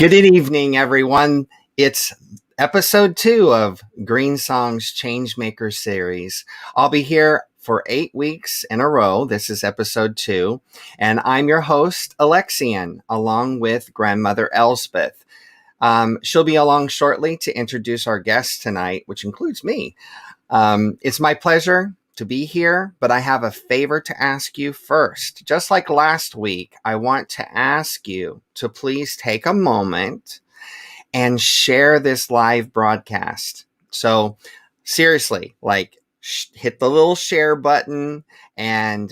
Good evening, everyone. It's episode 2 of GreenSong's Changemaker series. I'll be here for 8 weeks in a row. This is episode 2, and I'm your host, Alexian, along with grandmother Elspeth. She'll be along shortly to introduce our guest tonight, which includes me. It's my pleasure to be here, but I have a favor to ask you first. Just like last week, I want to ask you to please take a moment and share this live broadcast. So seriously, hit the little share button and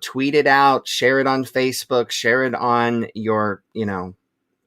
tweet it out, share it on Facebook, share it on your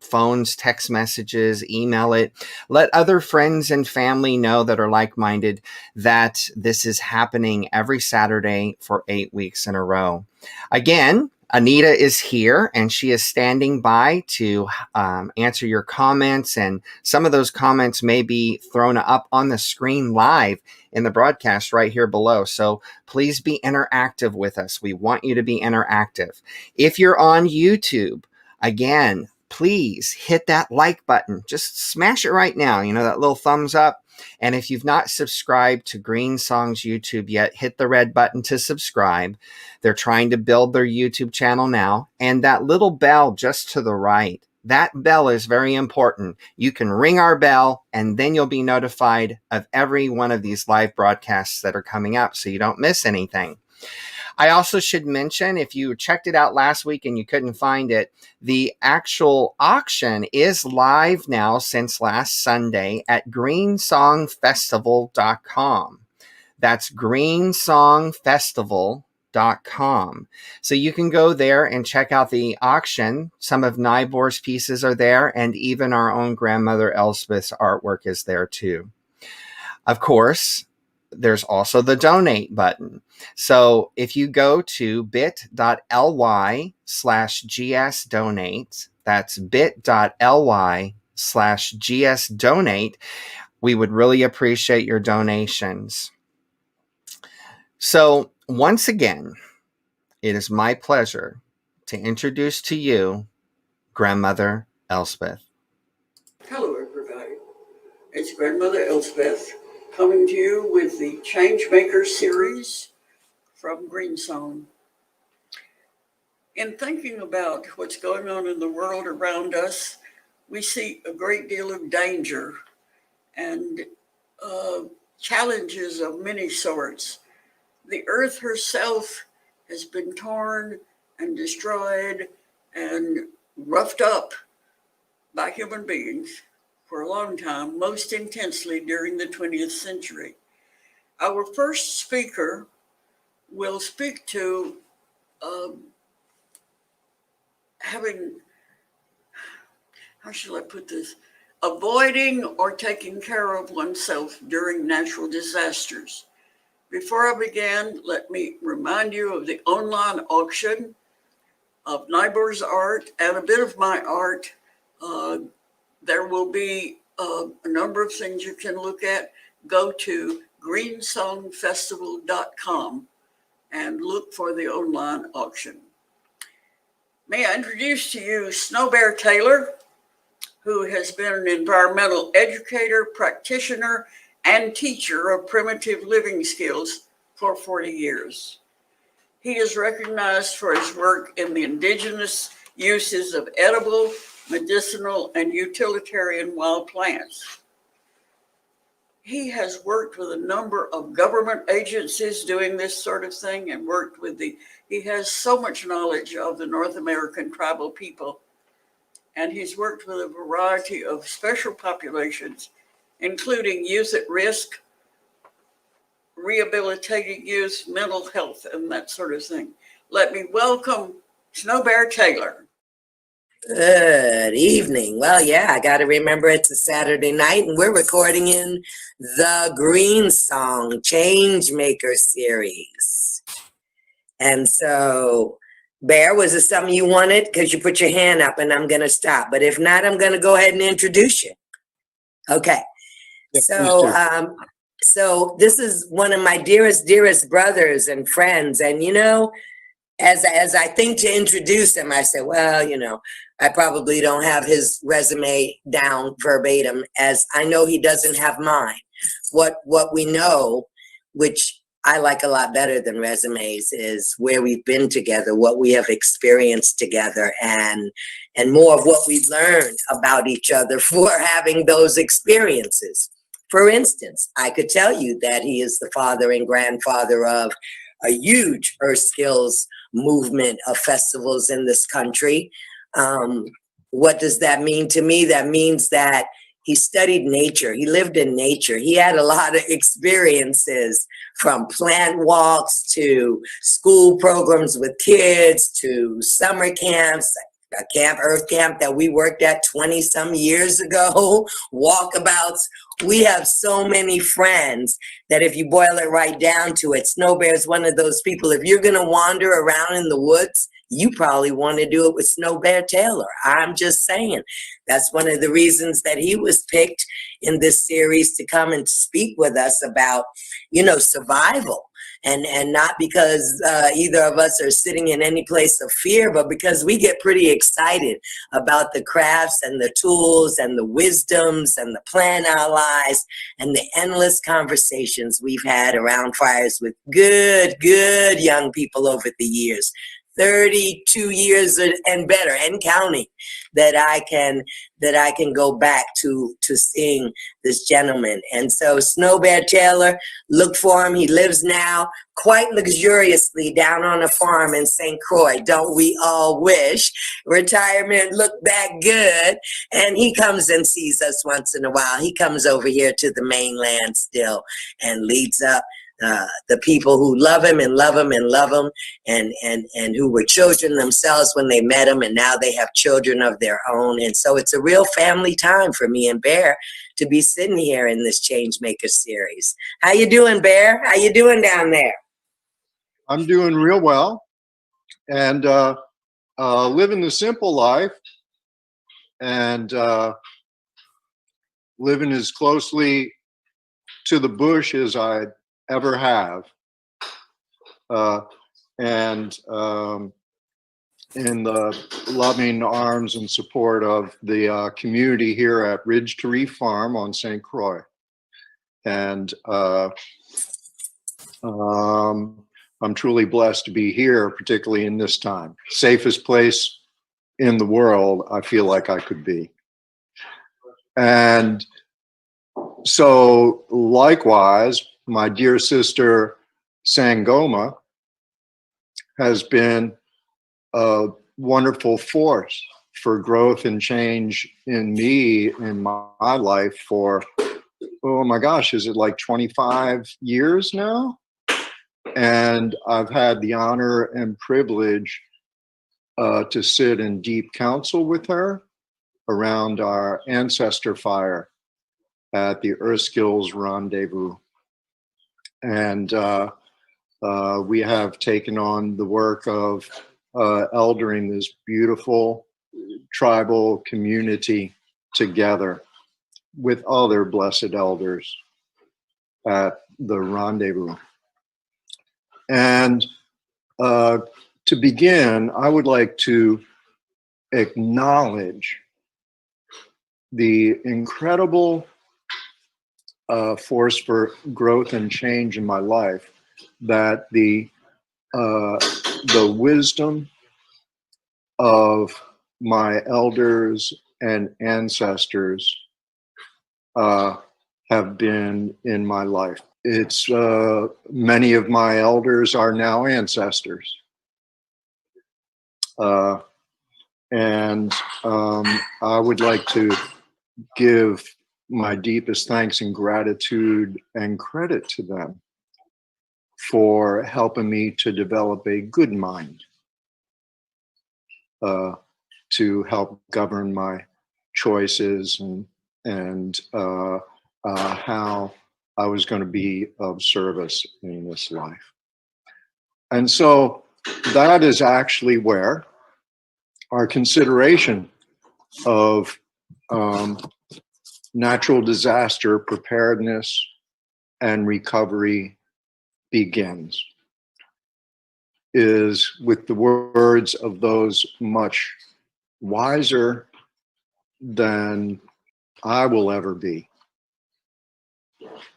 phones, text messages, email it. Let other friends and family know that are like-minded that this is happening every Saturday for 8 weeks in a row. Again, Anita is here and she is standing by to answer your comments, and some of those comments may be thrown up on the screen live in the broadcast right here below. So please be interactive with us. We want you to be interactive. If you're on YouTube, again, please hit that like button. Just smash it right now. That little thumbs up. And if you've not subscribed to GreenSong's YouTube yet, hit the red button to subscribe. They're trying to build their YouTube channel now. And that little bell just to the right, that bell is very important. You can ring our bell and then you'll be notified of every one of these live broadcasts that are coming up so you don't miss anything. I also should mention, if you checked it out last week and you couldn't find it, the actual auction is live now since last Sunday at greensongfestival.com. That's greensongfestival.com. So you can go there and check out the auction. Some of Nybor's pieces are there, and even our own grandmother Elspeth's artwork is there too. Of course, there's also the donate button. So if you go to bit.ly/gsdonate, that's bit.ly/gsdonate, we would really appreciate your donations. So once again, it is my pleasure to introduce to you Grandmother Elspeth. Hello, everybody. It's Grandmother Elspeth, coming to you with the Changemaker series from GreenSong. In thinking about what's going on in the world around us, we see a great deal of danger and challenges of many sorts. The earth herself has been torn and destroyed and roughed up by human beings for a long time, most intensely during the 20th century. Our first speaker will speak to how shall I put this? Avoiding or taking care of oneself during natural disasters. Before I begin, let me remind you of the online auction of Nybor's art and a bit of my art. There will be a number of things you can look at. Go to greensongfestival.com and look for the online auction. May I introduce to you Snowbear Taylor, who has been an environmental educator, practitioner, and teacher of primitive living skills for 40 years. He is recognized for his work in the indigenous uses of edible, medicinal, and utilitarian wild plants. He has worked with a number of government agencies doing this sort of thing and he has so much knowledge of the North American tribal people. And he's worked with a variety of special populations, including youth at risk, rehabilitating youth, mental health, and that sort of thing. Let me welcome Snowbear Taylor. Good evening. Well, yeah, I got to remember it's a Saturday night and we're recording in the GreenSong Changemaker series. And so, Bear, was it something you wanted? Because you put your hand up and I'm going to stop. But if not, I'm going to go ahead and introduce you. Okay. Yes, So this is one of my dearest brothers and friends. And as I think to introduce him, I said, well, you know, I probably don't have his resume down verbatim, as I know he doesn't have mine. What we know, which I like a lot better than resumes, is where we've been together, what we have experienced together, and more of what we've learned about each other for having those experiences. For instance, I could tell you that he is the father and grandfather of a huge earth skills movement of festivals in this country. What does that mean to me? That means that he studied nature. He lived in nature. He had a lot of experiences, from plant walks to school programs with kids to summer camps, a camp, Earth Camp, that we worked at 20 some years ago, walkabouts. We have so many friends that if you boil it right down to it, Snowbear is one of those people. If you're going to wander around in the woods, you probably want to do it with Snowbear Taylor. I'm just saying. That's one of the reasons that he was picked in this series to come and speak with us about, you know, survival. And not because either of us are sitting in any place of fear, but because we get pretty excited about the crafts and the tools and the wisdoms and the plant allies and the endless conversations we've had around fires with good young people over the years. 32 years and better and counting, that I can go back to seeing this gentleman. And so Snowbear Taylor, look for him. He lives now quite luxuriously down on a farm in St. Croix. Don't we all wish retirement looked that good? And he comes and sees us once in a while. He comes over here to the mainland still and leads up the people who love him and love him and love him, and who were children themselves when they met him, and now they have children of their own. And so it's a real family time for me and Bear to be sitting here in this Changemaker series. How you doing, Bear? How you doing down there? I'm doing real well, and living the simple life, and living as closely to the bush as I ever have, and in the loving arms and support of the community here at Ridge to Reef Farm on St. Croix. And I'm truly blessed to be here, particularly in this time. Safest place in the world, I feel like I could be. And so likewise, my dear sister Sangoma has been a wonderful force for growth and change in me, in my life, for, oh my gosh, is it like 25 years now? And I've had the honor and privilege to sit in deep council with her around our ancestor fire at the Earth Skills Rendezvous. And we have taken on the work of eldering this beautiful tribal community together with other blessed elders at the rendezvous. And to begin, I would like to acknowledge the incredible force for growth and change in my life that the wisdom of my elders and ancestors have been in my life. It's many of my elders are now ancestors. And I would like to give my deepest thanks and gratitude and credit to them for helping me to develop a good mind, to help govern my choices and how I was going to be of service in this life. And so that is actually where our consideration of natural disaster preparedness and recovery begins. is with the words of those much wiser than I will ever be.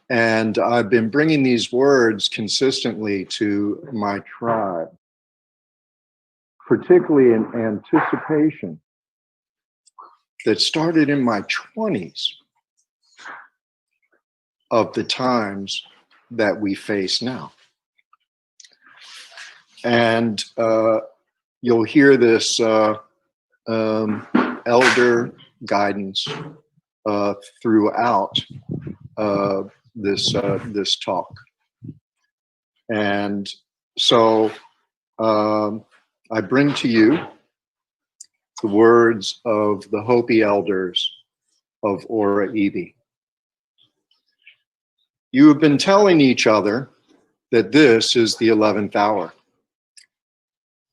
And I've been bringing these words consistently to my tribe, particularly in anticipation that started in my 20s of the times that we face now. And you'll hear this elder guidance throughout this talk. And so I bring to you the words of the Hopi elders of Ora Ibi. You have been telling each other that this is the 11th hour.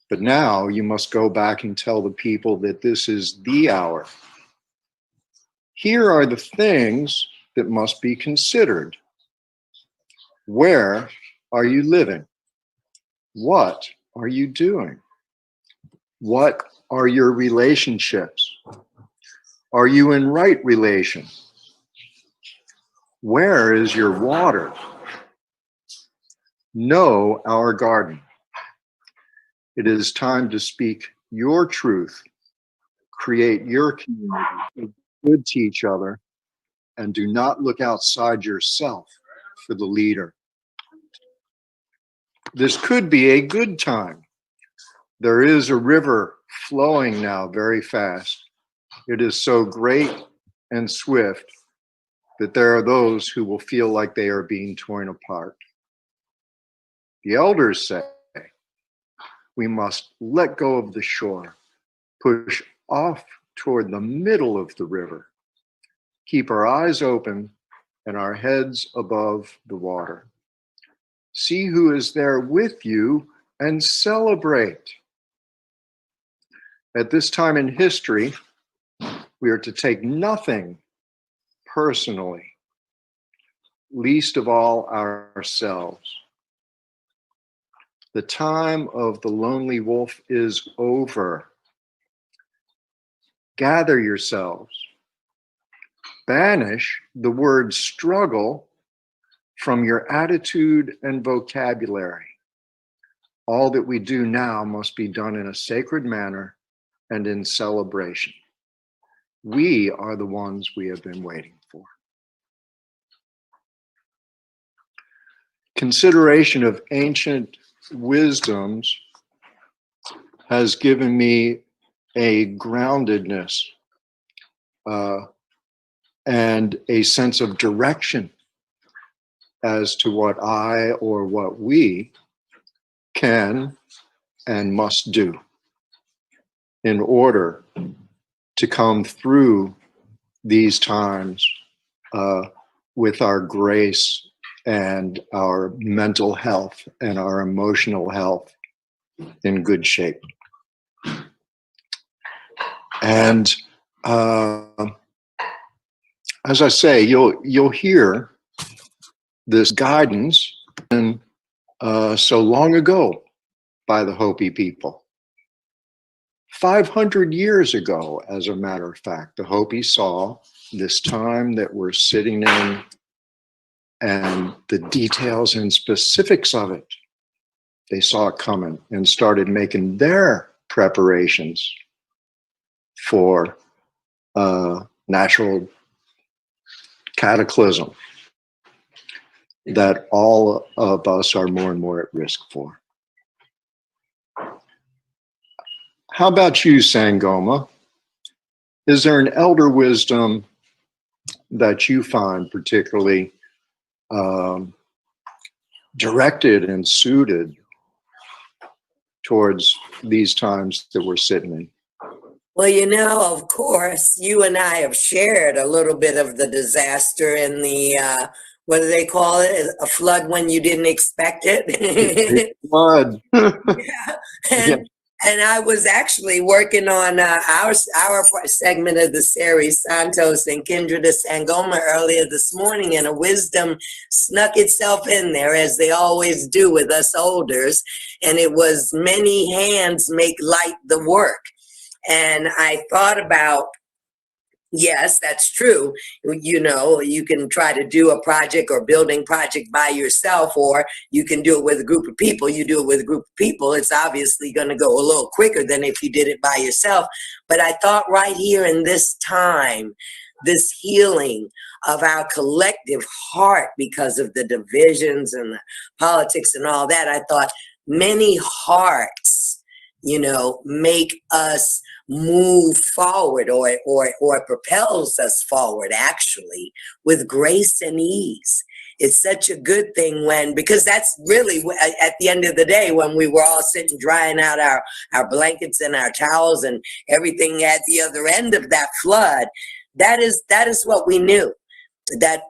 But now you must go back and tell the people that this is the hour. Here are the things that must be considered. Where are you living? What are you doing? What are your relationships? Are you in right relation? Where is your water? Know our garden. It is time to speak your truth, create your community, be good to each other, and do not look outside yourself for the leader. This could be a good time. There is a river flowing now very fast. It is so great and swift that there are those who will feel like they are being torn apart. The elders say, we must let go of the shore, push off toward the middle of the river, keep our eyes open and our heads above the water. See who is there with you and celebrate. At this time in history, we are to take nothing personally, least of all ourselves. The time of the lonely wolf is over. Gather yourselves. Banish the word struggle from your attitude and vocabulary. All that we do now must be done in a sacred manner and in celebration. We are the ones we have been waiting for. Consideration of ancient wisdoms has given me a groundedness and a sense of direction as to what I or what we can and must do in order to come through these times with our grace and our mental health and our emotional health in good shape. And as I say, you'll hear this guidance and so long ago by the Hopi people. 500 years ago, as a matter of fact, the Hopi saw this time that we're sitting in and the details and specifics of it. They saw it coming and started making their preparations for natural cataclysm that all of us are more and more at risk for. How about you, Sangoma? Is there an elder wisdom that you find particularly directed and suited towards these times that we're sitting in? Well, you know, of course, you and I have shared a little bit of the disaster in the, what do they call it? A flood when you didn't expect it. Flood. Yeah. And And I was actually working on our segment of the series, Santos and Kindred de Sangoma, earlier this morning, and a wisdom snuck itself in there, as they always do with us olders. And it was many hands make light the work. And I thought about, yes, that's true. You know, you can try to do a project or building project by yourself, or you can do it with a group of people. You do it with a group of people, it's obviously going to go a little quicker than if you did it by yourself. But I thought right here in this time, this healing of our collective heart because of the divisions and the politics and all that, I thought many hearts, you know, make us move forward, or propels us forward, actually, with grace and ease. It's such a good thing because that's really at the end of the day, when we were all sitting drying out our blankets and our towels and everything at the other end of that flood, that is what we knew. That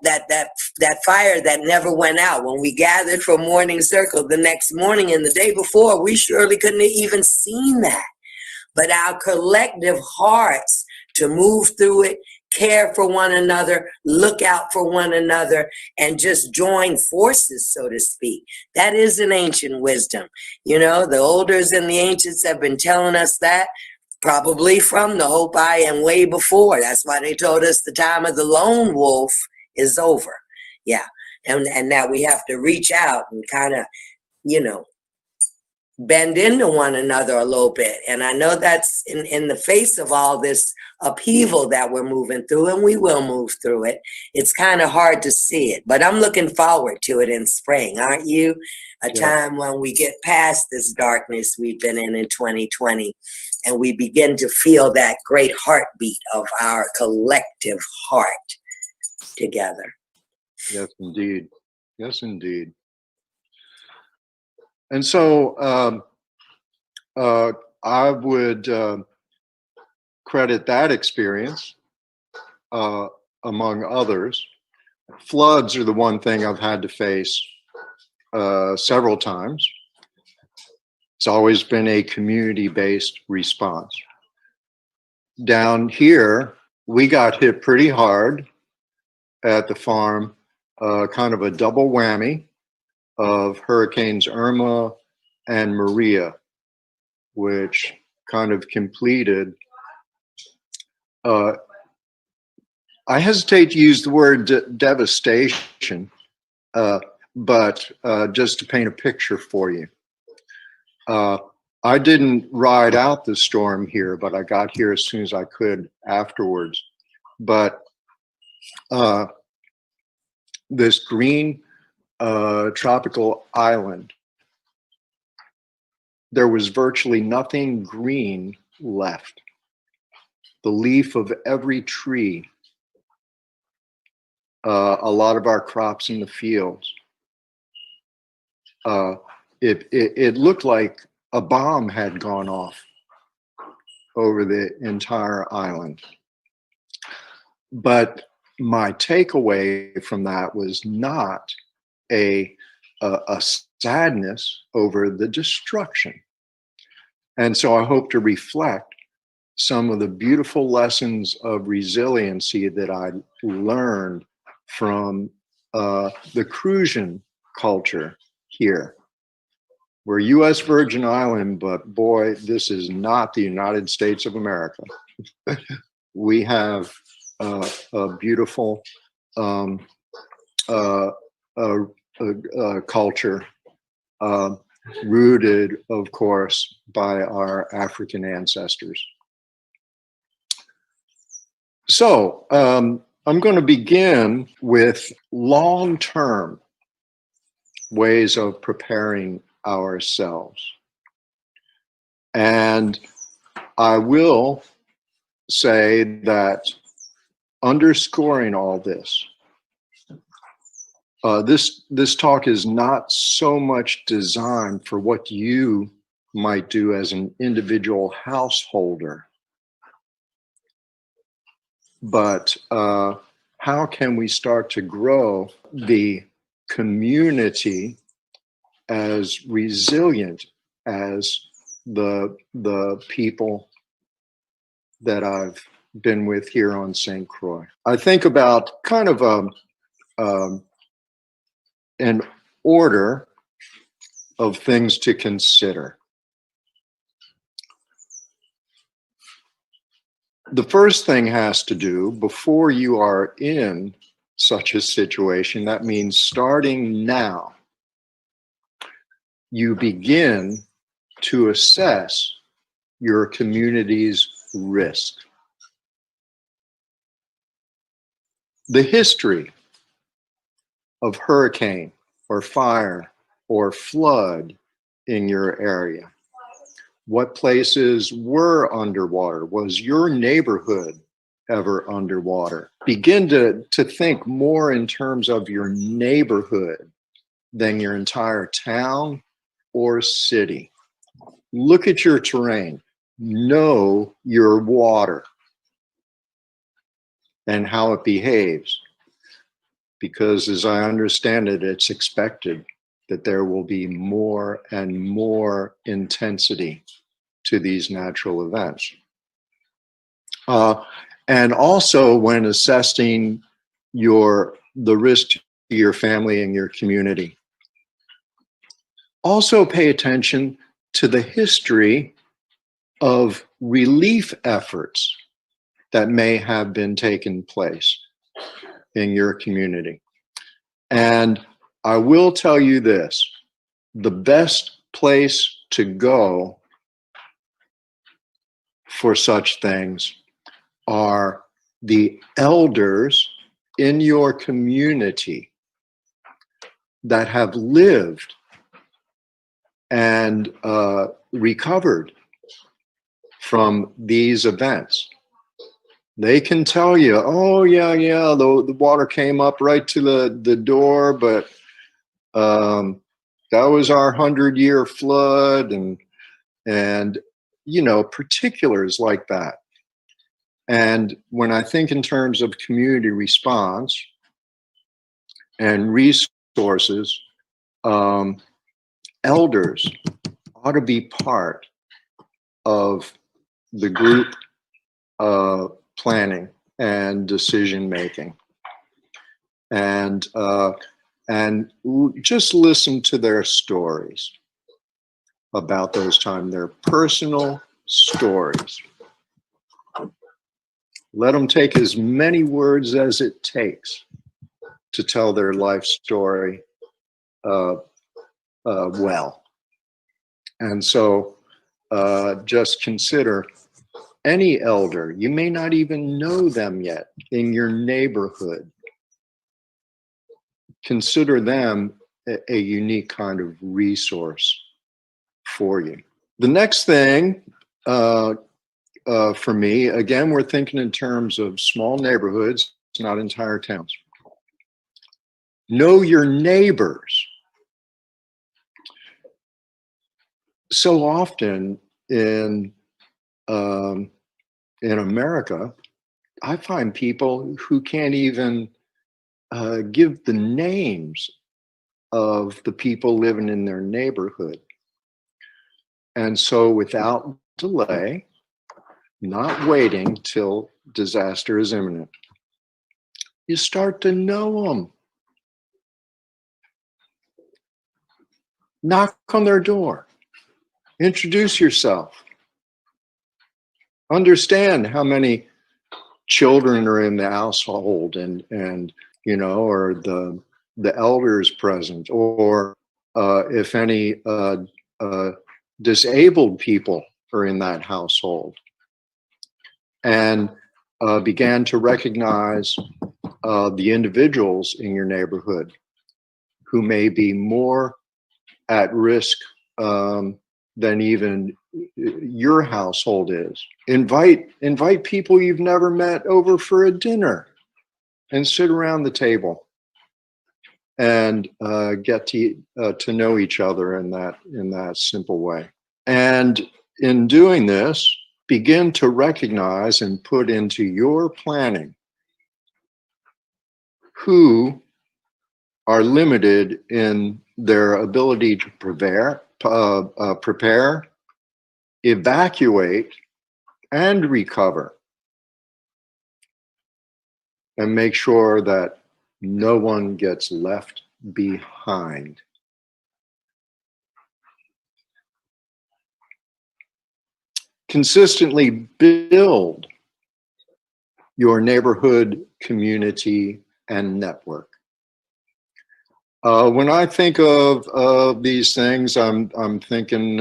fire that never went out. When we gathered for morning circle the next morning and the day before, we surely couldn't have even seen that. But our collective hearts to move through it, care for one another, look out for one another, and just join forces, so to speak. That is an ancient wisdom. You know, the elders and the ancients have been telling us that probably from the Hopi and way before. That's why they told us the time of the lone wolf is over. Yeah. And that we have to reach out and kind of, you know, bend into one another a little bit. And I know that's in the face of all this upheaval that we're moving through, and we will move through it. It's kind of hard to see it, but I'm looking forward to it in spring, aren't you? A time when we get past this darkness we've been in 2020, and we begin to feel that great heartbeat of our collective heart together. Yes, indeed. Yes, indeed. And so I would credit that experience, among others. Floods are the one thing I've had to face several times. It's always been a community-based response. Down here, we got hit pretty hard at the farm, kind of a double whammy of Hurricanes Irma and Maria, which kind of completed, I hesitate to use the word devastation, but just to paint a picture for you. I didn't ride out the storm here, but I got here as soon as I could afterwards. But this green tropical island, there was virtually nothing green left. The leaf of every tree, a lot of our crops in the fields, it looked like a bomb had gone off over the entire island. But my takeaway from that was not a sadness over the destruction. And so I hope to reflect some of the beautiful lessons of resiliency that I learned from the Crucian culture here. We're U.S. Virgin Island, but boy, this is not the United States of America. We have a beautiful culture, rooted, of course, by our African ancestors. So I'm going to begin with long-term ways of preparing ourselves. And I will say that underscoring all this, this talk is not so much designed for what you might do as an individual householder, but how can we start to grow the community as resilient as the people that I've been with here on St. Croix. I think about kind of an order of things to consider. The first thing has to do before you are in such a situation, that means starting now, you begin to assess your community's risk. The history of hurricane or fire or flood in your area. What places were underwater? Was your neighborhood ever underwater? Begin to think more in terms of your neighborhood than your entire town or city. Look at your terrain. Know your water and how it behaves. Because as I understand it, it's expected that there will be more and more intensity to these natural events. And also when assessing the risk to your family and your community. Also pay attention to the history of relief efforts that may have been taking place in your community. And I will tell you this, the best place to go for such things are the elders in your community that have lived and recovered from these events. They can tell you, oh yeah, the water came up right to the door, but that was our 100-year flood, and you know, particulars like that. And when I think in terms of community response and resources, elders ought to be part of the group planning and decision making, and just listen to their stories about those times, their personal stories. Let them take as many words as it takes to tell their life story well. And so just consider any elder, you may not even know them yet, in your neighborhood. Consider them a unique kind of resource for you. The next thing for me, again, we're thinking in terms of small neighborhoods, not entire towns. Know your neighbors. So often in America, I find people who can't even give the names of the people living in their neighborhood. And so without delay, not waiting till disaster is imminent, you start to know them. Knock on their door. Introduce yourself. Understand how many children are in the household, and you know, or the elders present, or if any disabled people are in that household, and began to recognize the individuals in your neighborhood who may be more at risk than even your household is. Invite people you've never met over for a dinner and sit around the table and get to know each other in that simple way. And in doing this, begin to recognize and put into your planning who are limited in their ability to prepare evacuate, and recover, and make sure that no one gets left behind. Consistently build your neighborhood, community, and network. When I think of these things, I'm thinking,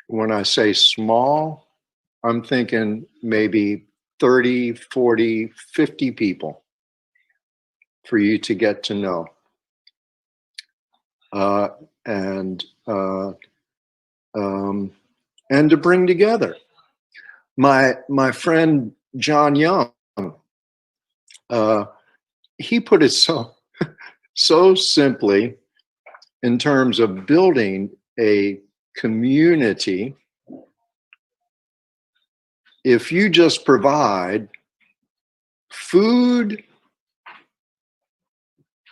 when I say small, I'm thinking maybe 30, 40, 50 people for you to get to know. And to bring together. My friend John Young, he put it so simply in terms of building a community. If you just provide food,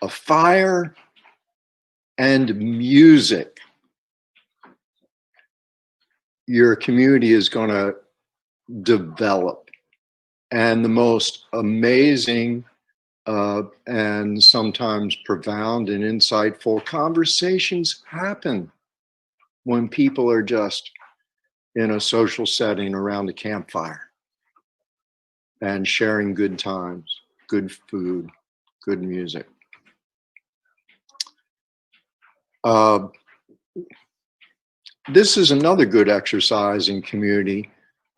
a fire, and music, your community is going to develop. And the most amazing and sometimes profound and insightful conversations happen when people are just in a social setting around a campfire and sharing good times, good food, good music. This is another good exercise in community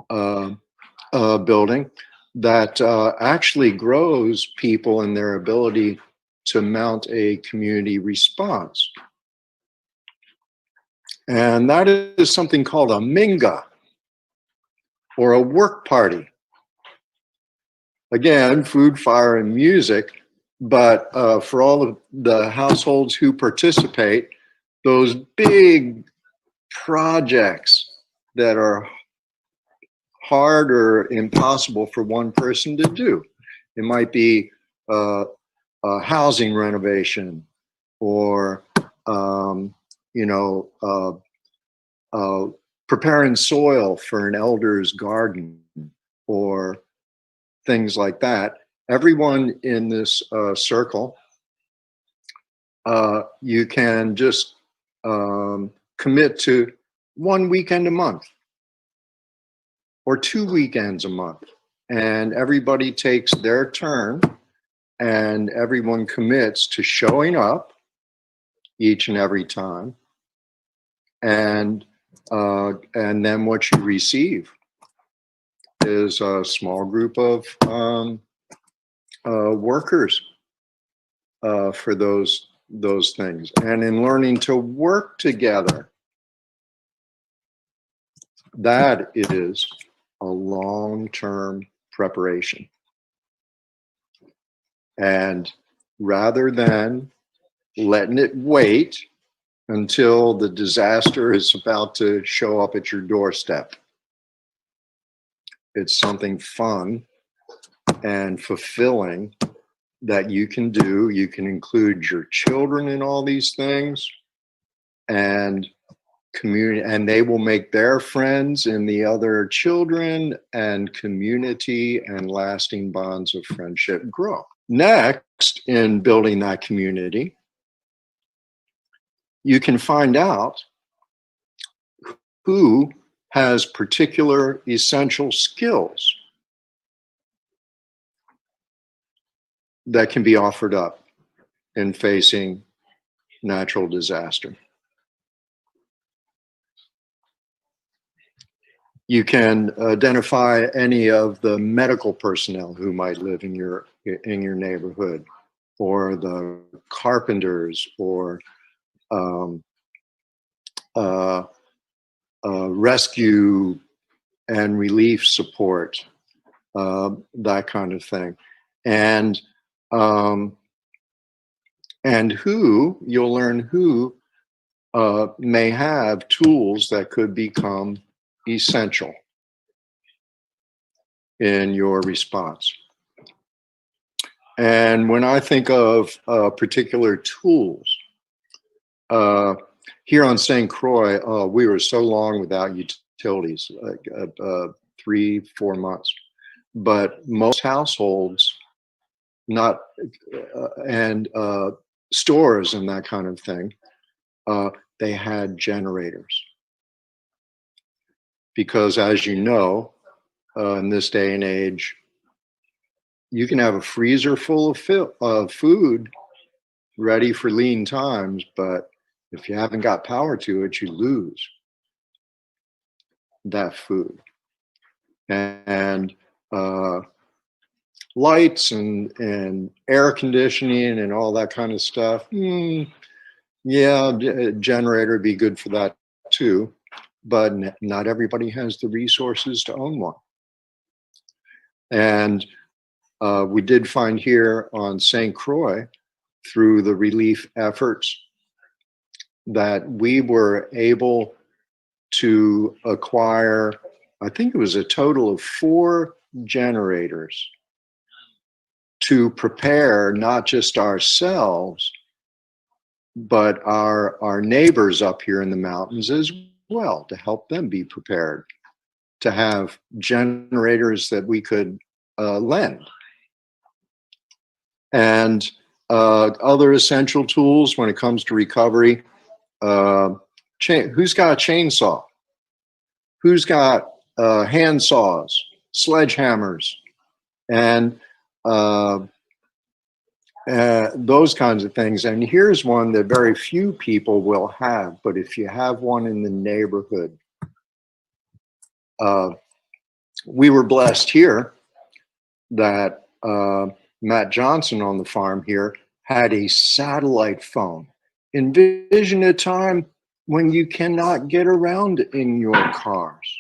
building that actually grows people in their ability to mount a community response. And that is something called a minga, or a work party. Again, food, fire, and music, but for all of the households who participate, those big projects that are hard or impossible for one person to do. It might be a housing renovation, or preparing soil for an elder's garden, or things like that. Everyone in this circle, you can just commit to 1 weekend a month or 2 weekends a month, and everybody takes their turn, and everyone commits to showing up each and every time, and then what you receive is a small group of workers for those things. And in learning to work together, that is a long-term preparation. And rather than letting it wait until the disaster is about to show up at your doorstep, it's something fun and fulfilling that you can do. You can include your children in all these things, and community, and they will make their friends in the other children, and community and lasting bonds of friendship grow. Next, in building that community, you can find out who has particular essential skills that can be offered up in facing natural disaster. You can identify any of the medical personnel who might live in your neighborhood, or the carpenters, or rescue and relief support, that kind of thing. And who, you'll learn who may have tools that could become essential in your response. And when I think of particular tools, here on St. Croix, we were so long without utilities, like 3-4 months. But most households, not and stores and that kind of thing, they had generators. Because as you know, in this day and age, you can have a freezer full of food ready for lean times, but if you haven't got power to it, you lose that food. And lights and air conditioning and all that kind of stuff, yeah, a generator would be good for that too, but not everybody has the resources to own one. And we did find here on St. Croix, through the relief efforts, that we were able to acquire, I think it was a total of 4 generators to prepare not just ourselves, but our neighbors up here in the mountains as well, to help them be prepared to have generators that we could lend. And other essential tools when it comes to recovery. Who's got a chainsaw? Who's got hand saws, sledgehammers, and those kinds of things? And here's one that very few people will have, but if you have one in the neighborhood, we were blessed here that Matt Johnson on the farm here had a satellite phone. Envision a time when you cannot get around in your cars,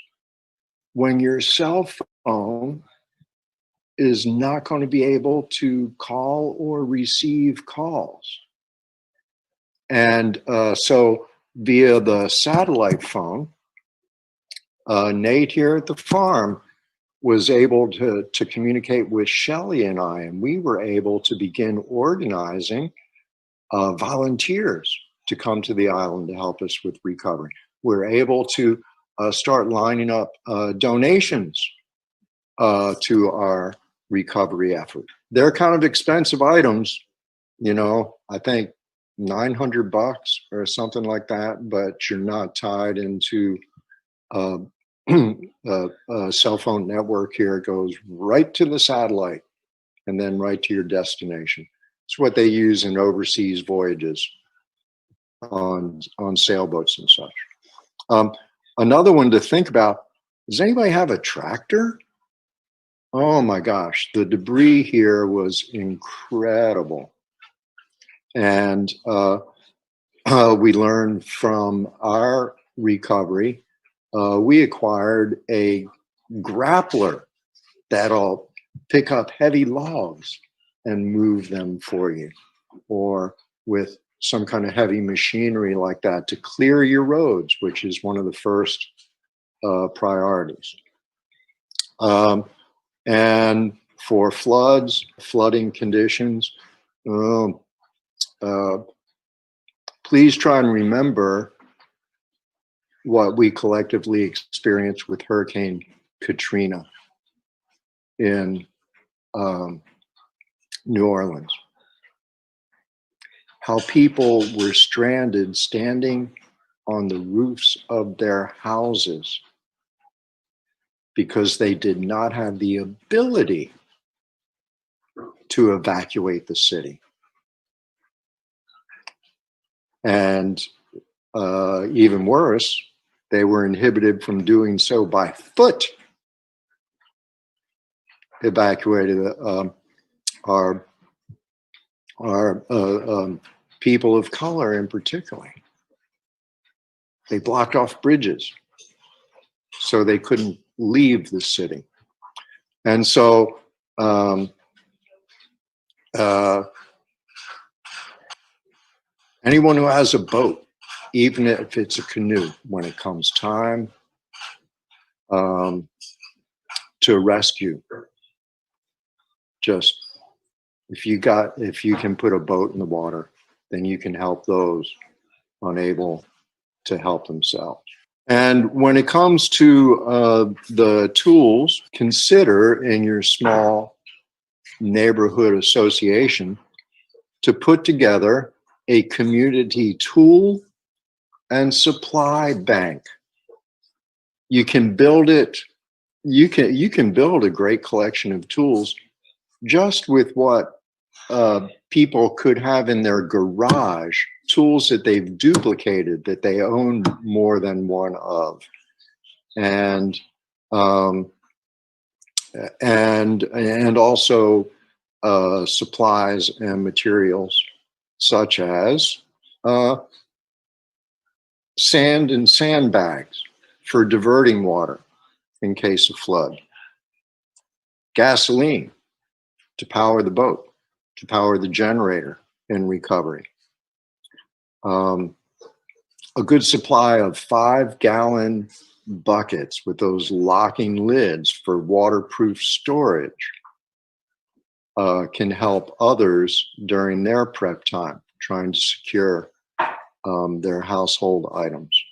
when your cell phone is not going to be able to call or receive calls. And so via the satellite phone, Nate here at the farm was able to communicate with Shelley and I, and we were able to begin organizing volunteers to come to the island to help us with recovery. We're able to start lining up donations to our recovery effort. They're kind of expensive items, you know, I think $900 or something like that, but you're not tied into a cell phone network here. It goes right to the satellite and then right to your destination. It's what they use in overseas voyages on sailboats and such. Another one to think about, does anybody have a tractor? Oh my gosh, the debris here was incredible. And we learned from our recovery, we acquired a grappler that'll pick up heavy logs and move them for you, or with some kind of heavy machinery like that to clear your roads, which is one of the first priorities. And for flooding conditions, please try and remember what we collectively experienced with Hurricane Katrina in New Orleans. How people were stranded standing on the roofs of their houses because they did not have the ability to evacuate the city. And even worse, they were inhibited from doing so by foot. Evacuated our people of color in particular. They blocked off bridges so they couldn't leave the city. And so anyone who has a boat, even if it's a canoe, when it comes time to rescue, just if you can put a boat in the water, then you can help those unable to help themselves. And when it comes to the tools, consider in your small neighborhood association to put together a community tool and supply bank. You can build it, you can build a great collection of tools just with what people could have in their garage, tools that they've duplicated, that they own more than one of. And also supplies and materials such as sand and sandbags for diverting water in case of flood, gasoline to power the boat, to power the generator in recovery, a good supply of 5-gallon buckets with those locking lids for waterproof storage can help others during their prep time, trying to secure their household items.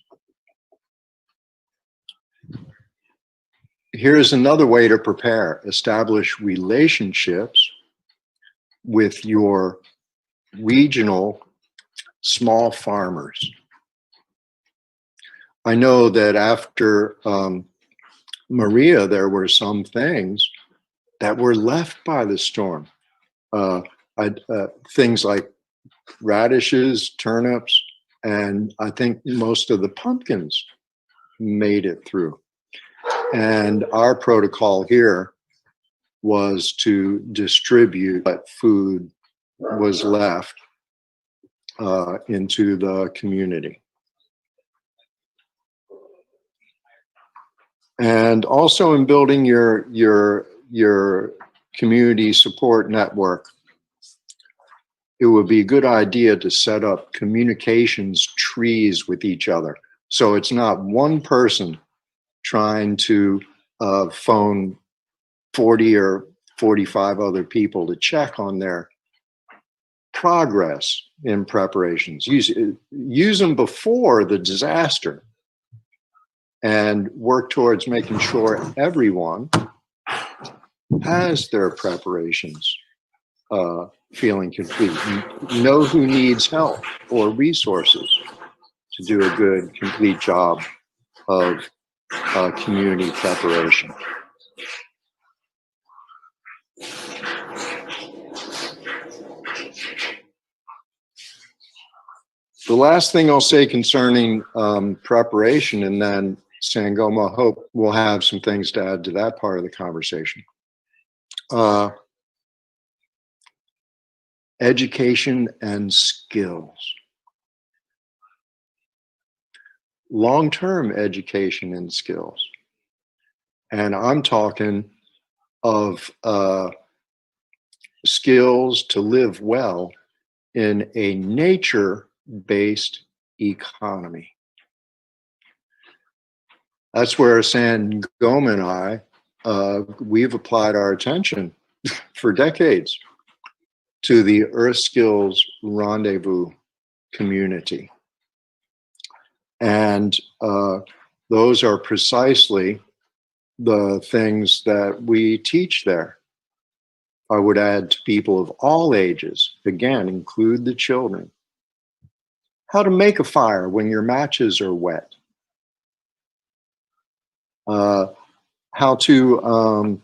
Here's another way to prepare. Establish relationships with your regional small farmers. I know that after Maria, there were some things that were left by the storm. Things like radishes, turnips, and I think most of the pumpkins made it through. And our protocol here was to distribute what food was left into the community. And also in building your community support network, it would be a good idea to set up communications trees with each other. So it's not one person trying to phone 40 or 45 other people to check on their progress in preparations. Use them before the disaster and work towards making sure everyone has their preparations feeling complete. Know who needs help or resources to do a good, complete job of community preparation. The last thing I'll say concerning preparation, and then Sangoma Hope will have some things to add to that part of the conversation. Education and skills. Long-term education and skills. And I'm talking of skills to live well in a nature-based economy. That's where Sangoma and I, we've applied our attention for decades to the Earth Skills Rendezvous community. And those are precisely the things that we teach there. I would add to people of all ages, again, include the children, how to make a fire when your matches are wet. How to,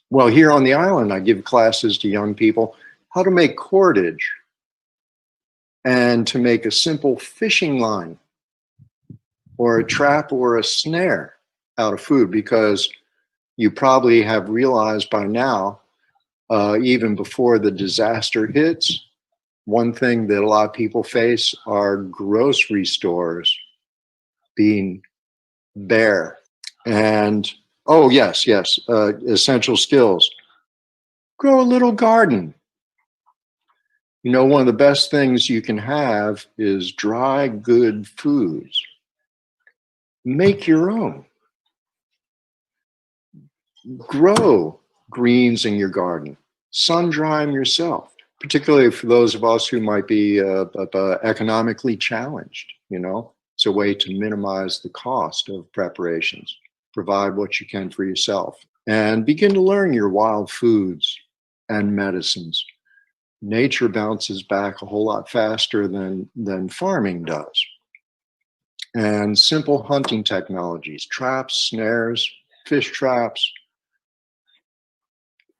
well, here on the island, I give classes to young people how to make cordage and to make a simple fishing line or a trap or a snare out of food, because you probably have realized by now, even before the disaster hits, one thing that a lot of people face are grocery stores being bare. And, oh, yes, essential skills. Grow a little garden. You know, one of the best things you can have is dry, good foods. Make your own. Grow greens in your garden. Sun dry them yourself, particularly for those of us who might be economically challenged, you know. It's a way to minimize the cost of preparations. Provide what you can for yourself and begin to learn your wild foods and medicines. Nature bounces back a whole lot faster than farming does. And simple hunting technologies, traps, snares, fish traps,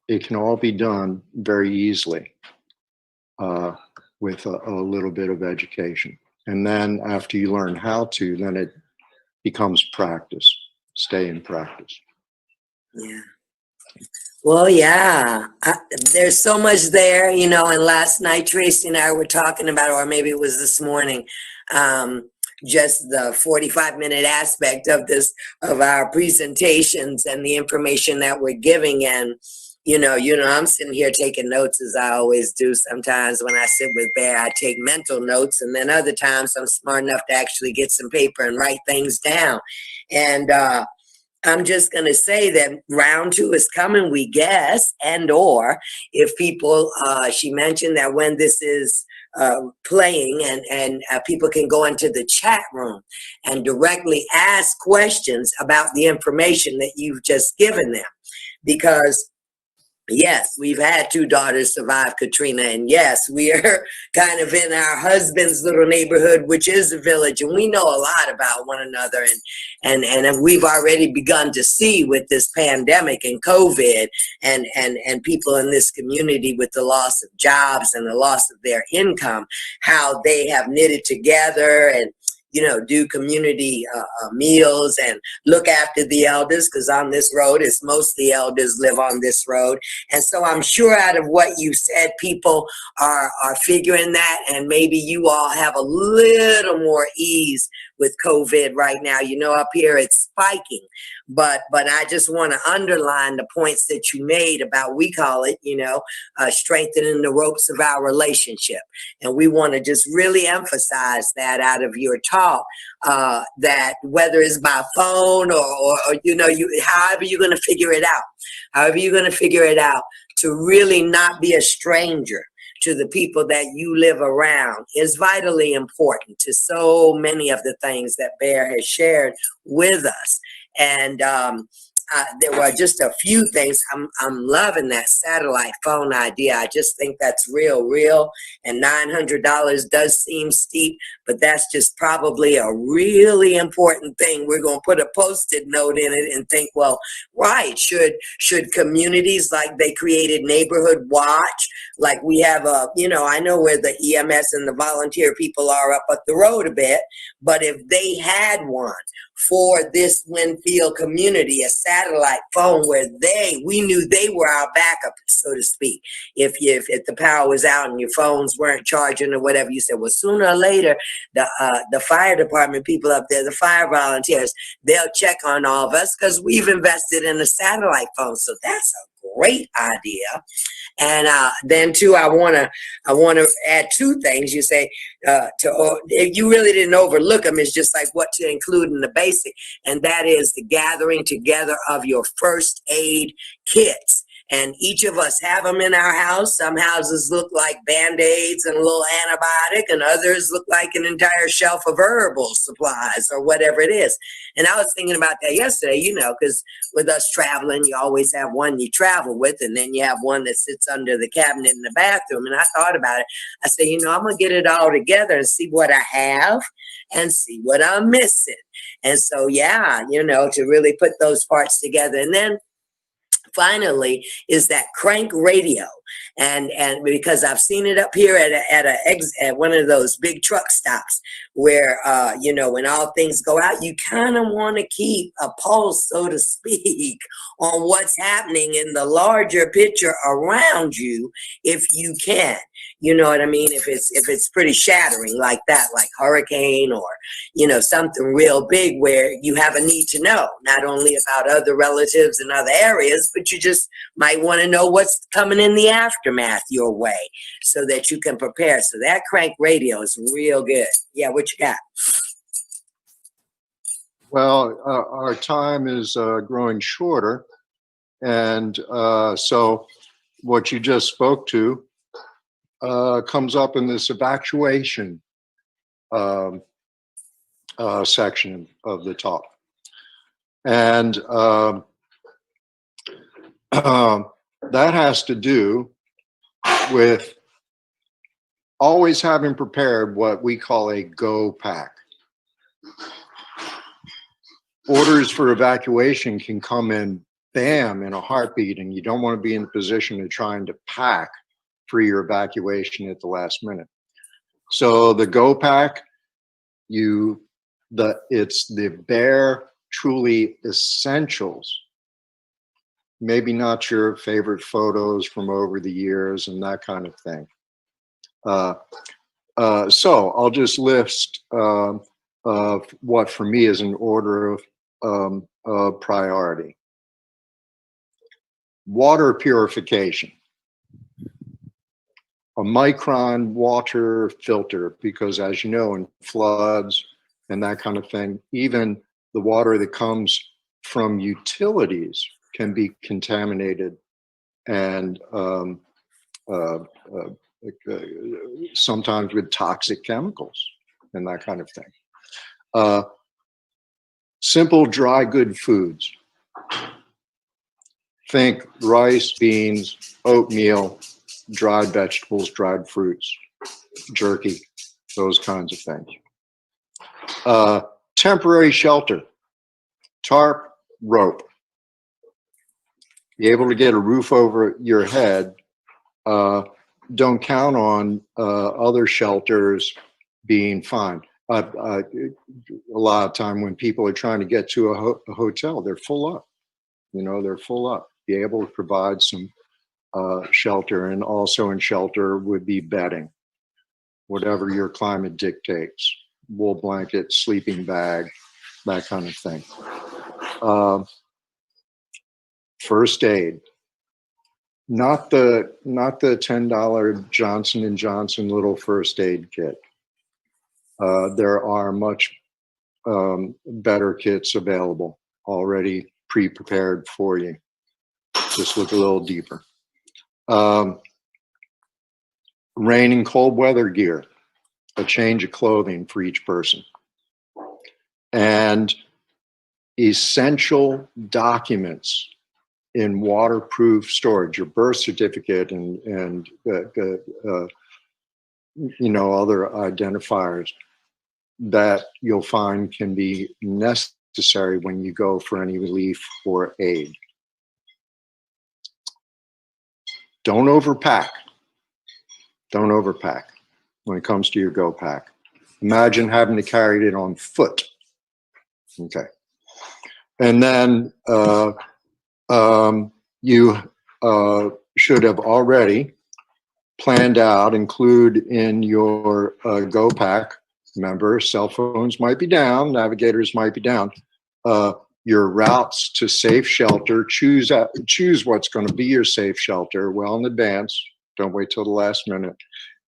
it can all be done very easily with a little bit of education. And then after you learn how to, then it becomes practice. Stay in practice. Yeah. Well, yeah, there's so much there, you know, and last night Tracy and I were talking about, or maybe it was this morning, just the 45-minute aspect of this, of our presentations and the information that we're giving. And, you know, I'm sitting here taking notes, as I always do. Sometimes when I sit with Bear, I take mental notes, and then other times I'm smart enough to actually get some paper and write things down. And I'm just going to say that round 2 is coming, we guess, and or if people, she mentioned that when this is playing and people can go into the chat room and directly ask questions about the information that you've just given them. Because yes, we've had 2 daughters survive Katrina, and yes, we are kind of in our husband's little neighborhood, which is a village, and we know a lot about one another, and we've already begun to see with this pandemic and COVID and people in this community with the loss of jobs and the loss of their income, how they have knitted together and, you know, do community meals and look after the elders, because on this road, it's mostly elders live on this road. And so I'm sure out of what you said, people are figuring that, and maybe you all have a little more ease with COVID right now. You know, up here it's spiking, but I just want to underline the points that you made about, we call it, you know, strengthening the ropes of our relationship. And we want to just really emphasize that out of your talk, that whether it's by phone or you know, however you're going to figure it out, to really not be a stranger to the people that you live around is vitally important to so many of the things that Bear has shared with us. And there were just a few things. I'm loving that satellite phone idea. I just think that's real. And $900 does seem steep, but that's just probably a really important thing. We're going to put a Post-it note in it and think, well, right, should communities, like they created Neighborhood Watch, like we have a, you know, I know where the EMS and the volunteer people are up the road a bit, but if they had one for this Winfield community, a satellite phone where we knew they were our backup, so to speak. If the power was out and your phones weren't charging or whatever, you said, well, sooner or later, the fire department people up there, the fire volunteers, they'll check on all of us because we've invested in a satellite phone. So that's a great idea. And then too, I want to add 2 things. You say if you really didn't overlook them, it's just like what to include in the basic, and that is the gathering together of your first aid kits. And each of us have them in our house. Some houses look like Band-Aids and a little antibiotic, and others look like an entire shelf of herbal supplies or whatever it is. And I was thinking about that yesterday, you know, because with us traveling, you always have one you travel with, and then you have one that sits under the cabinet in the bathroom. And I thought about it. I said, you know, I'm going to get it all together and see what I have and see what I'm missing. And so, yeah, you know, to really put those parts together. And then finally is that crank radio, and because I've seen it up here at one of those big truck stops where you know, when all things go out, you kind of want to keep a pulse, so to speak, on what's happening in the larger picture around you, if you can. You know what I mean? If it's pretty shattering like that, like hurricane or, you know, something real big where you have a need to know not only about other relatives in other areas, but you just might want to know what's coming in the aftermath your way so that you can prepare. So that crank radio is real good. Yeah, what you got? Well, our time is growing shorter. And so what you just spoke to comes up in this evacuation section of the talk. And that has to do with always having prepared what we call a go pack. Orders for evacuation can come in, bam, in a heartbeat, and you don't want to be in the position of trying to pack for your evacuation at the last minute. So the go pack, it's the bare, truly essentials. Maybe not your favorite photos from over the years and that kind of thing. So I'll just list what for me is an order of priority. Water purification. A micron water filter, because as you know, in floods and that kind of thing, even the water that comes from utilities can be contaminated and sometimes with toxic chemicals and that kind of thing. Simple dry good foods. Think rice, beans, oatmeal, dried vegetables, dried fruits, jerky, those kinds of things. Temporary shelter, tarp, rope. Be able to get a roof over your head. Don't count on other shelters being fine. A lot of time when people are trying to get to a hotel, they're full up. You know, they're full up. Be able to provide some shelter, and also in shelter would be bedding, whatever your climate dictates. Wool blanket, sleeping bag, that kind of thing. First aid. Not the $10 Johnson & Johnson little first aid kit. There are much better kits available, already pre-prepared for you. Just look a little deeper. Rain and cold weather gear, a change of clothing for each person. And essential documents in waterproof storage, your birth certificate and you know, other identifiers that you'll find can be necessary when you go for any relief or aid. Don't overpack. Don't overpack when it comes to your go pack. Imagine having to carry it on foot. Okay. And then you should have already planned out, include in your go pack. Remember, cell phones might be down, navigators might be down. Your routes to safe shelter, choose what's going to be your safe shelter well in advance. Don't wait till the last minute.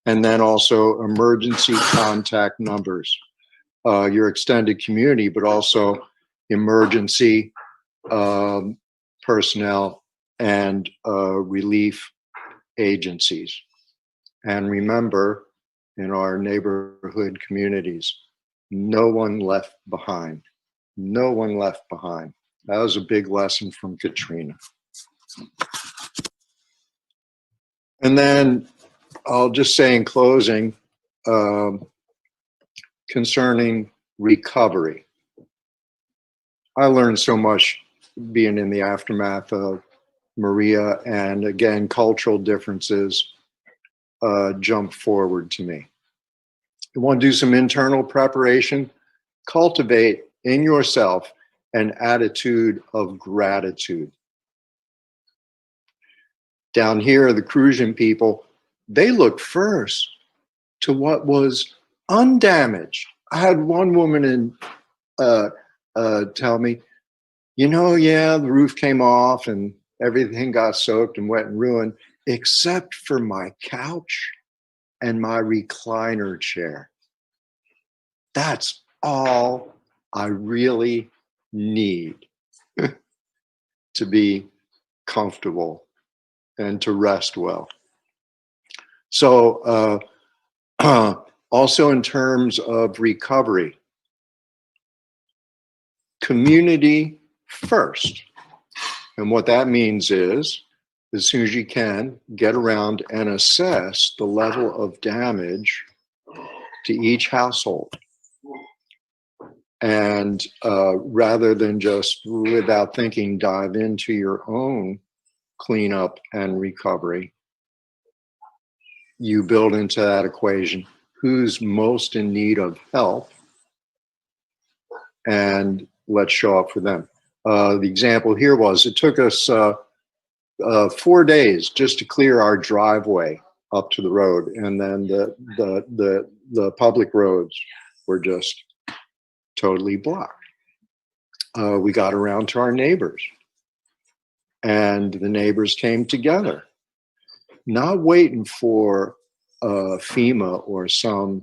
And then also emergency contact numbers, your extended community, but also emergency personnel and relief agencies. And remember, in our neighborhood communities, no one left behind. No one left behind. That was a big lesson from Katrina. And then I'll just say in closing, concerning recovery. I learned so much being in the aftermath of Maria, and again, cultural differences jump forward to me. You want to do some internal preparation, cultivate in yourself an attitude of gratitude. Down here, the Crucian people, they looked first to what was undamaged. I had one woman tell me, you know, yeah, the roof came off and everything got soaked and wet and ruined, except for my couch and my recliner chair. That's all I really need to be comfortable and to rest well. So also in terms of recovery, community first. And what that means is, as soon as you can, get around and assess the level of damage to each household. And rather than just, without thinking, dive into your own cleanup and recovery, you build into that equation who's most in need of help, and let's show up for them. The example here was, it took us 4 days just to clear our driveway up to the road, and then the public roads were just totally blocked. We got around to our neighbors, and the neighbors came together, not waiting for FEMA or some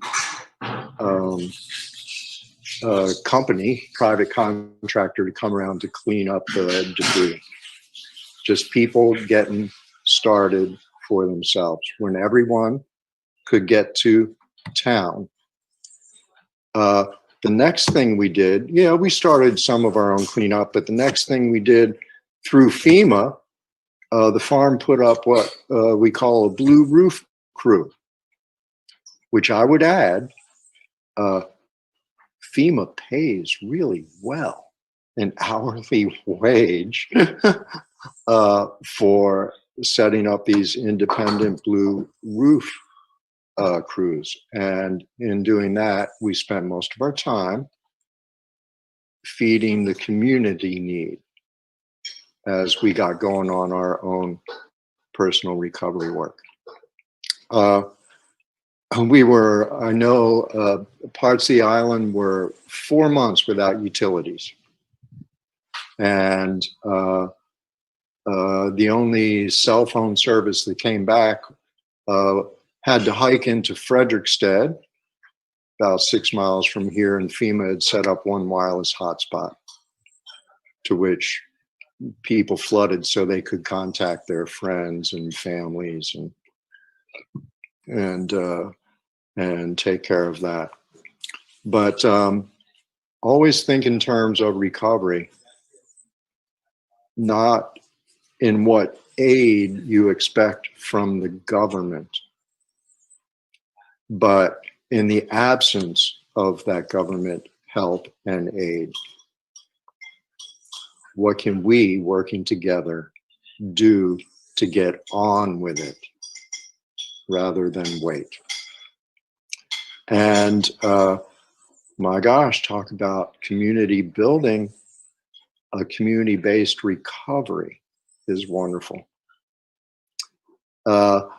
company, private contractor to come around to clean up the debris. Just people getting started for themselves. When everyone could get to town. The next thing we did, we started some of our own cleanup, but the next thing we did through FEMA, the farm put up what we call a blue roof crew, which I would add, FEMA pays really well, an hourly wage for setting up these independent blue roof crews. And in doing that, we spent most of our time feeding the community need as we got going on our own personal recovery work. We were, I know, parts of the island were 4 months without utilities. And the only cell phone service that came back had to hike into Frederickstead, about 6 miles from here, and FEMA had set up one wireless hotspot to which people flooded so they could contact their friends and families and take care of that. But always think in terms of recovery, not in what aid you expect from the government, but in the absence of that government help and aid. What can we, working together, do to get on with it rather than wait? And my gosh, talk about community building. A community-based recovery is wonderful. One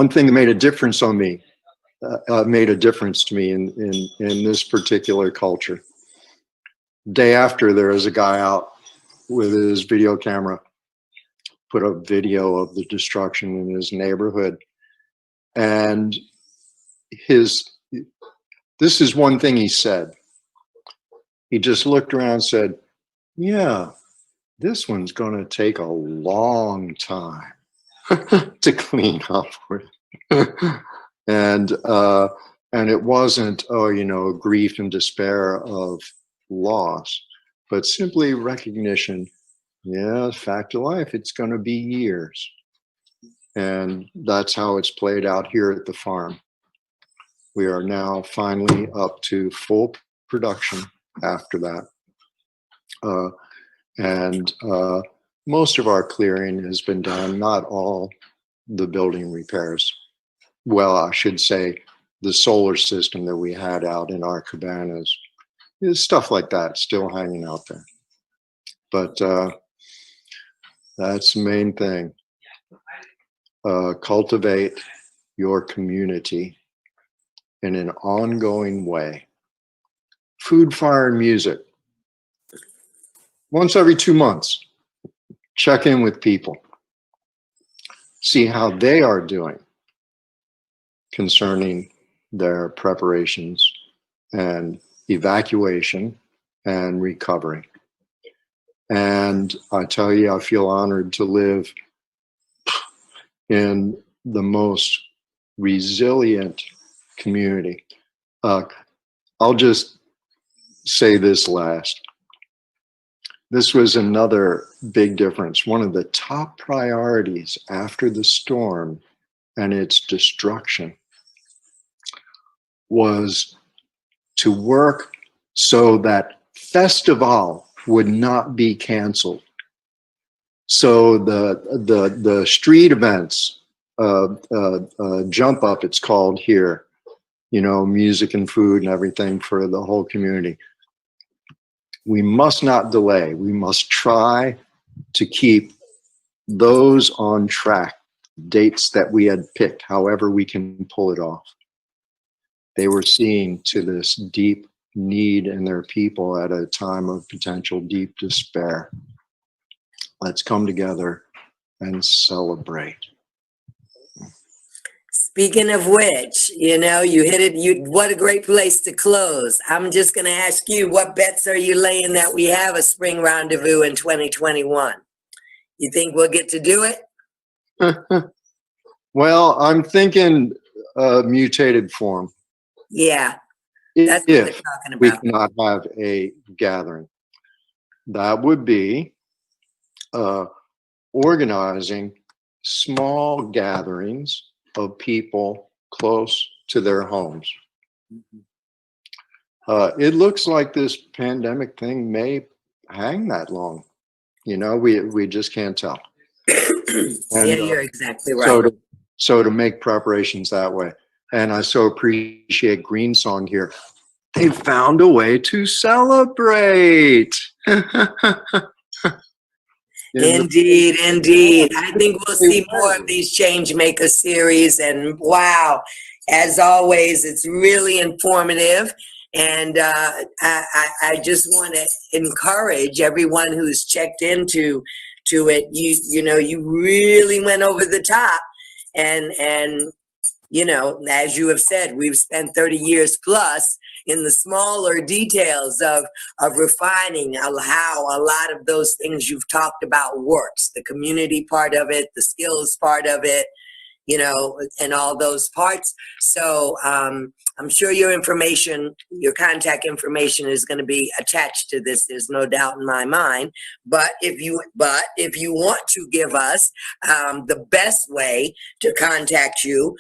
thing that made a difference on me, made a difference to me in this particular culture. Day after, there was a guy out with his video camera, put a video of the destruction in his neighborhood, and this is one thing he said. He just looked around and said, "Yeah, this one's going to take a long time to clean up with." And it wasn't, grief and despair of loss, but simply recognition. Yeah, fact of life, it's going to be years. And that's how it's played out here at the farm. We are now finally up to full production after that. And most of our clearing has been done, not all the building repairs. Well, I should say the solar system that we had out in our cabanas, stuff like that still hanging out there. But that's the main thing. Cultivate your community in an ongoing way. Food, fire, and music. Once every 2 months, check in with people. See how they are doing concerning their preparations and evacuation and recovery. And I tell you, I feel honored to live in the most resilient community. Uh, I'll just say this last. This was another big difference. One of the top priorities after the storm and its destruction was to work so that festival would not be canceled. So the street events, jump up, it's called here, you know, music and food and everything for the whole community. We must not delay. We must try to keep those on track, dates that we had picked, however we can pull it off. They were seeing to this deep need in their people at a time of potential deep despair. Let's come together and celebrate. Speaking of which, you know, you hit it. What a great place to close. I'm just going to ask you, what bets are you laying that we have a spring rendezvous in 2021? You think we'll get to do it? Well, I'm thinking mutated form. Yeah, that's what they're talking we about. cannot have a gathering. That would be organizing small gatherings of people close to their homes. It looks like this pandemic thing may hang that long. You know, we just can't tell. Yeah, you're exactly right. So to make preparations that way. And I so appreciate GreenSong here. They found a way to celebrate. Indeed, indeed. I think we'll see more of these Changemaker series. And wow, as always, it's really informative. And I just want to encourage everyone who's checked into it. You know, you really went over the top. And you know, as you have said, we've spent 30 years plus in the smaller details of refining how a lot of those things you've talked about works, the community part of it, the skills part of it, you know, and all those parts. So I'm sure your information, your contact information is going to be attached to this. There's no doubt in my mind. But if you want to give us the best way to contact you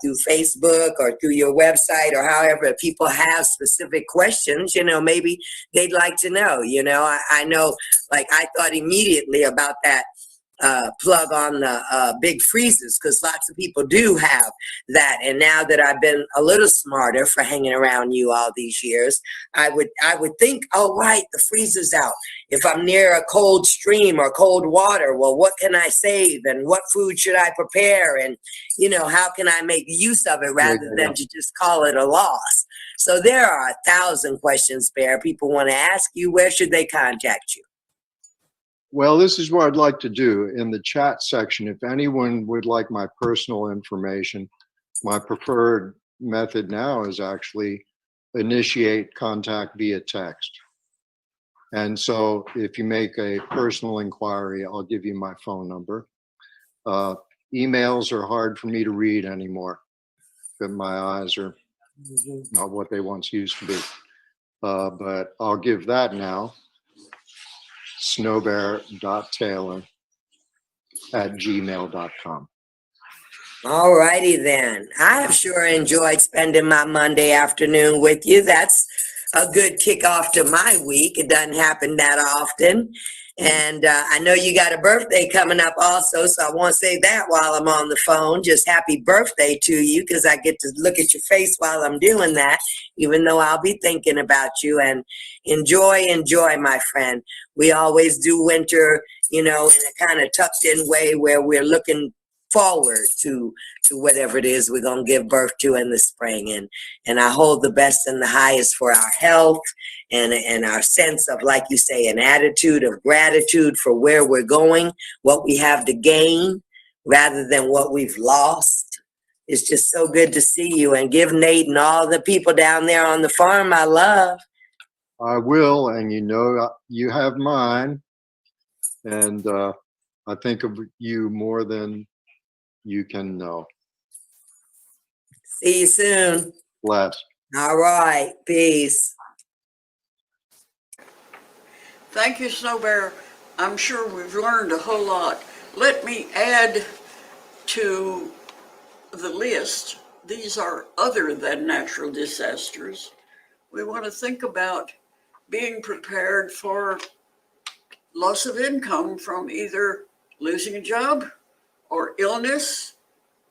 through Facebook or through your website or however people have specific questions, you know, maybe they'd like to know, you know, I know, like I thought immediately about that plug on the big freezers, because lots of people do have that. And now that I've been a little smarter for hanging around you all these years, I would think, oh right, the freezer's out. If I'm near a cold stream or cold water, well, what can I save and what food should I prepare, and you know, how can I make use of it rather than to just call it a loss? So there are 1,000 questions, Bear, people want to ask you. Where should they contact you? Well, this is what I'd like to do in the chat section. If anyone would like my personal information, my preferred method now is actually initiate contact via text. And so if you make a personal inquiry, I'll give you my phone number. Emails are hard for me to read anymore, but my eyes are not what they once used to be. But I'll give that now. snowbear.taylor@gmail.com. All righty then. I have sure enjoyed spending my Monday afternoon with you. That's a good kickoff to my week. It doesn't happen that often. And I know you got a birthday coming up also, so I won't say that while I'm on the phone. Just happy birthday to you, because I get to look at your face while I'm doing that, even though I'll be thinking about you. And enjoy, my friend. We always do winter, you know, in a kind of tucked in way where we're looking forward to whatever it is we're going to give birth to in the spring. And I hold the best and the highest for our health and our sense of, like you say, an attitude of gratitude for where we're going, what we have to gain rather than what we've lost. It's just so good to see you, and give Nate and all the people down there on the farm my love. I will, and you know, you have mine, and I think of you more than you can know. See you soon. Bless. All right. Peace. Thank you, Snowbear. I'm sure we've learned a whole lot. Let me add to the list. These are other than natural disasters. We want to think about being prepared for loss of income from either losing a job or illness.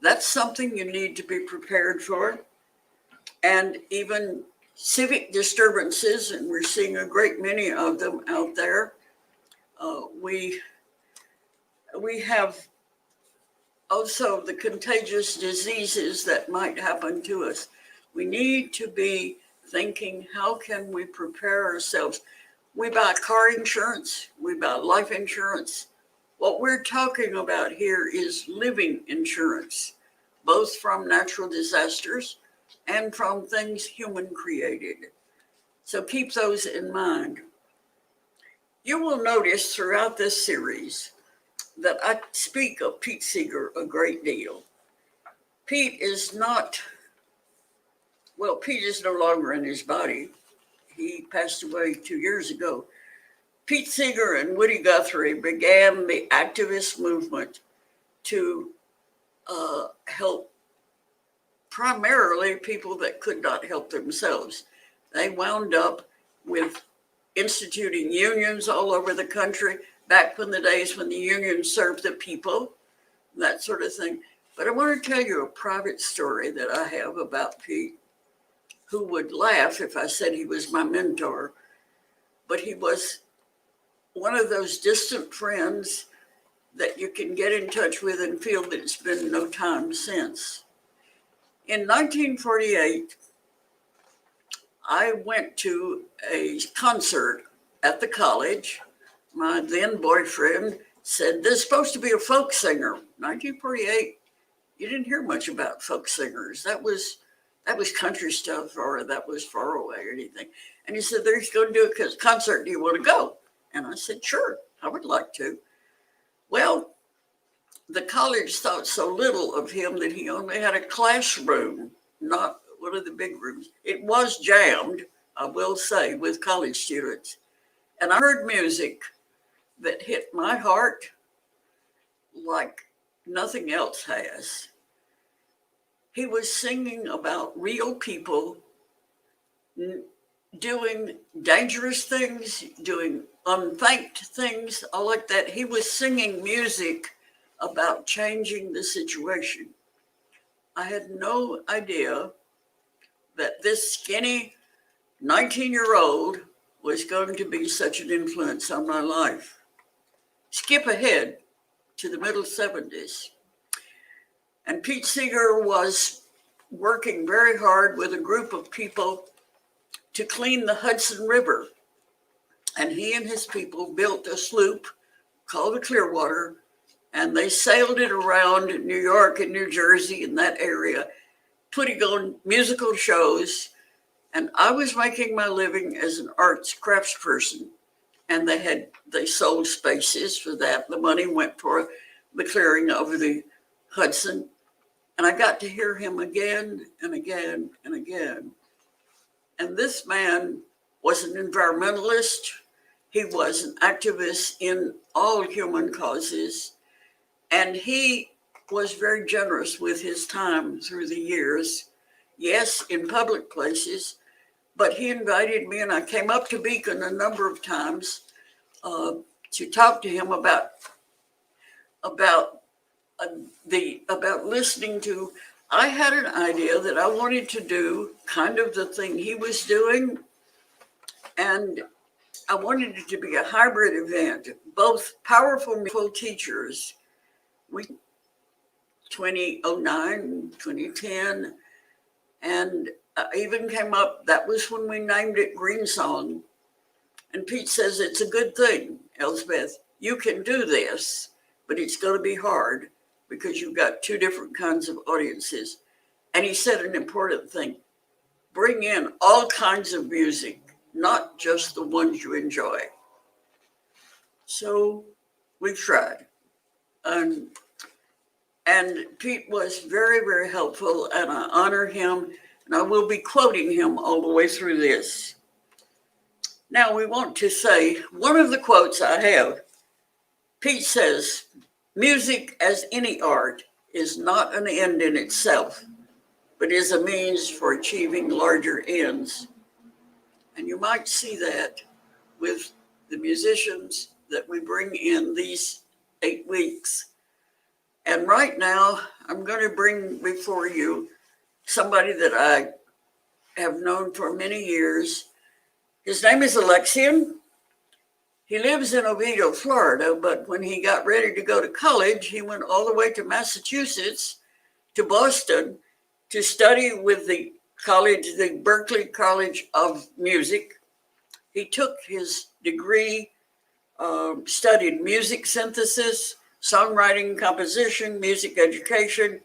That's something you need to be prepared for. And even civic disturbances, and we're seeing a great many of them out there. We have also the contagious diseases that might happen to us. We need to be thinking, how can we prepare ourselves? We buy car insurance, we buy life insurance. What we're talking about here is living insurance, both from natural disasters and from things human created. So keep those in mind. You will notice throughout this series that I speak of Pete Seeger a great deal. Pete is not, well, Pete is no longer in his body. He passed away 2 years ago. Pete Seeger and Woody Guthrie began the activist movement to help primarily people that could not help themselves. They wound up with instituting unions all over the country, back in the days when the unions served the people, that sort of thing. But I want to tell you a private story that I have about Pete, who would laugh if I said he was my mentor, but he was one of those distant friends that you can get in touch with and feel that it's been no time since. In 1948, I went to a concert at the college. My then boyfriend said, there's supposed to be a folk singer. 1948, you didn't hear much about folk singers. That was country stuff, or that was far away or anything. And he said, they're going to do a concert. Do you want to go? And I said, sure, I would like to. Well, the college thought so little of him that he only had a classroom, not one of the big rooms. It was jammed, I will say, with college students. And I heard music that hit my heart like nothing else has. He was singing about real people doing dangerous things, doing unthanked things, all like that. He was singing music about changing the situation. I had no idea that this skinny 19-year-old was going to be such an influence on my life. Skip ahead to the middle 70s. And Pete Seeger was working very hard with a group of people to clean the Hudson River. And he and his people built a sloop called the Clearwater, and they sailed it around New York and New Jersey in that area, putting on musical shows. And I was making my living as an arts craftsperson, and they sold spaces for that. The money went for the clearing of the Hudson. And I got to hear him again and again and again. And this man was an environmentalist. He was an activist in all human causes. And he was very generous with his time through the years. Yes, in public places, but he invited me, and I came up to Beacon a number of times to talk to him about listening to. I had an idea that I wanted to do kind of the thing he was doing, and I wanted it to be a hybrid event, both powerful teachers. We 2009, 2010, and even came up, that was when we named it GreenSong. And Pete says, it's a good thing, Elspeth. You can do this, but it's going to be hard because you've got two different kinds of audiences. And he said an important thing, bring in all kinds of music, not just the ones you enjoy. So we tried. And Pete was very, very helpful, and I honor him. And I will be quoting him all the way through this. Now, we want to say one of the quotes I have. Pete says, music, as any art, is not an end in itself, but is a means for achieving larger ends. And you might see that with the musicians that we bring in these 8 weeks. And right now, I'm going to bring before you somebody that I have known for many years. His name is Alexian. He lives in Oviedo, Florida, but when he got ready to go to college, he went all the way to Massachusetts, to Boston, to study with the Berklee College of Music. He took his degree, studied music synthesis, songwriting, composition, music education,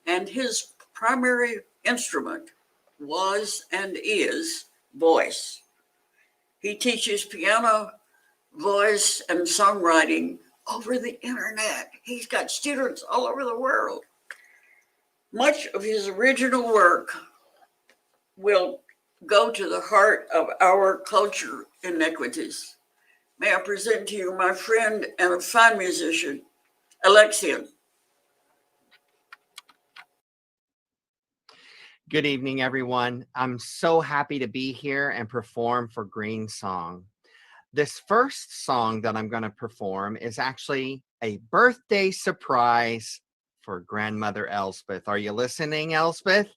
and his primary instrument was and is voice. He teaches piano, voice, and songwriting over the internet. He's got students all over the world. Much of his original work will go to the heart of our culture inequities. May I present to you my friend and a fine musician, Alexian. Good evening, everyone. I'm so happy to be here and perform for GreenSong. This first song that I'm going to perform is actually a birthday surprise for grandmother Elspeth. Are you listening, Elspeth?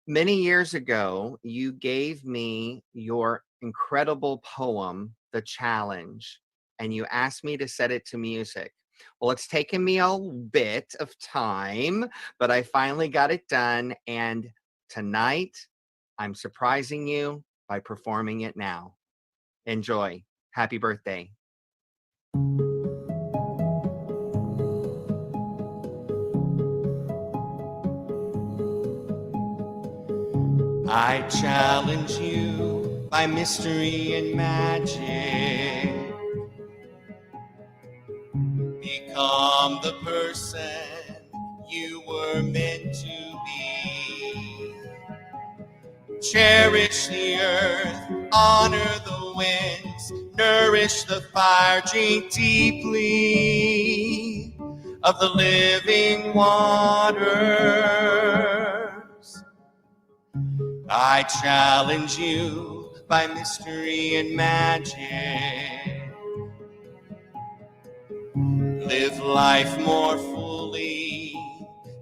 Many years ago, you gave me your incredible poem, The Challenge, and you asked me to set it to music. Well, it's taken me a bit of time, but I finally got it done, and tonight, I'm surprising you by performing it now. Enjoy. Happy birthday. I challenge you by mystery and magic. Become the person you were meant to be. Cherish the earth, honor the winds, nourish the fire, drink deeply of the living waters. I challenge you by mystery and magic. Live life more fully,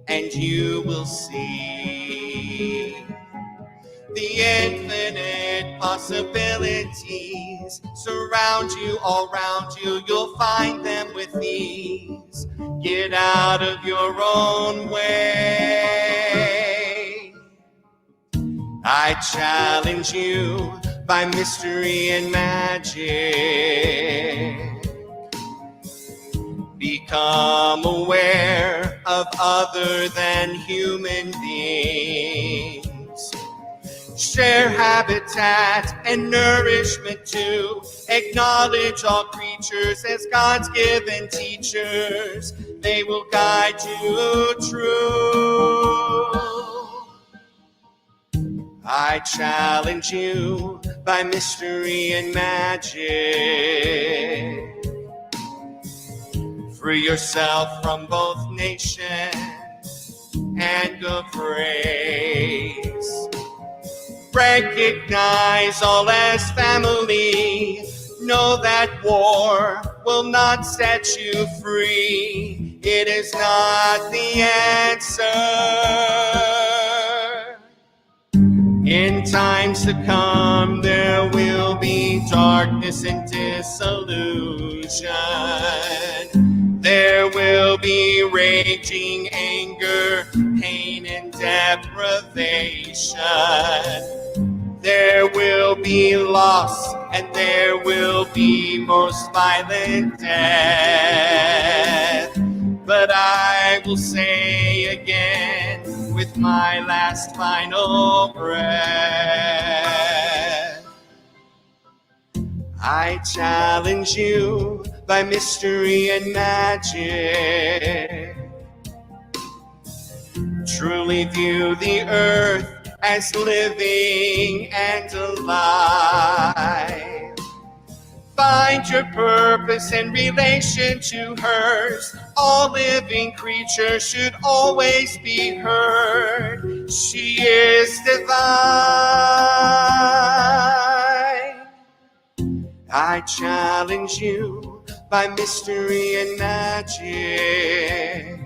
and you will see the infinite possibilities surround you, all around you. You'll find them with ease. Get out of your own way. I challenge you by mystery and magic. Become aware of other than human beings. Share habitat and nourishment too. Acknowledge all creatures as God's given teachers. They will guide you true. I challenge you by mystery and magic. Free yourself from both nation and of race. Recognize all as family. Know that war will not set you free. It is not the answer. In times to come, there will be darkness and disillusion. There will be raging anger, pain, and deprivation. There will be loss, and there will be most violent death. But I will say again, with my last final breath, I challenge you by mystery and magic. Truly view the earth as living and alive. Find your purpose in relation to hers. All living creatures should always be heard. She is divine. I challenge you by mystery and magic.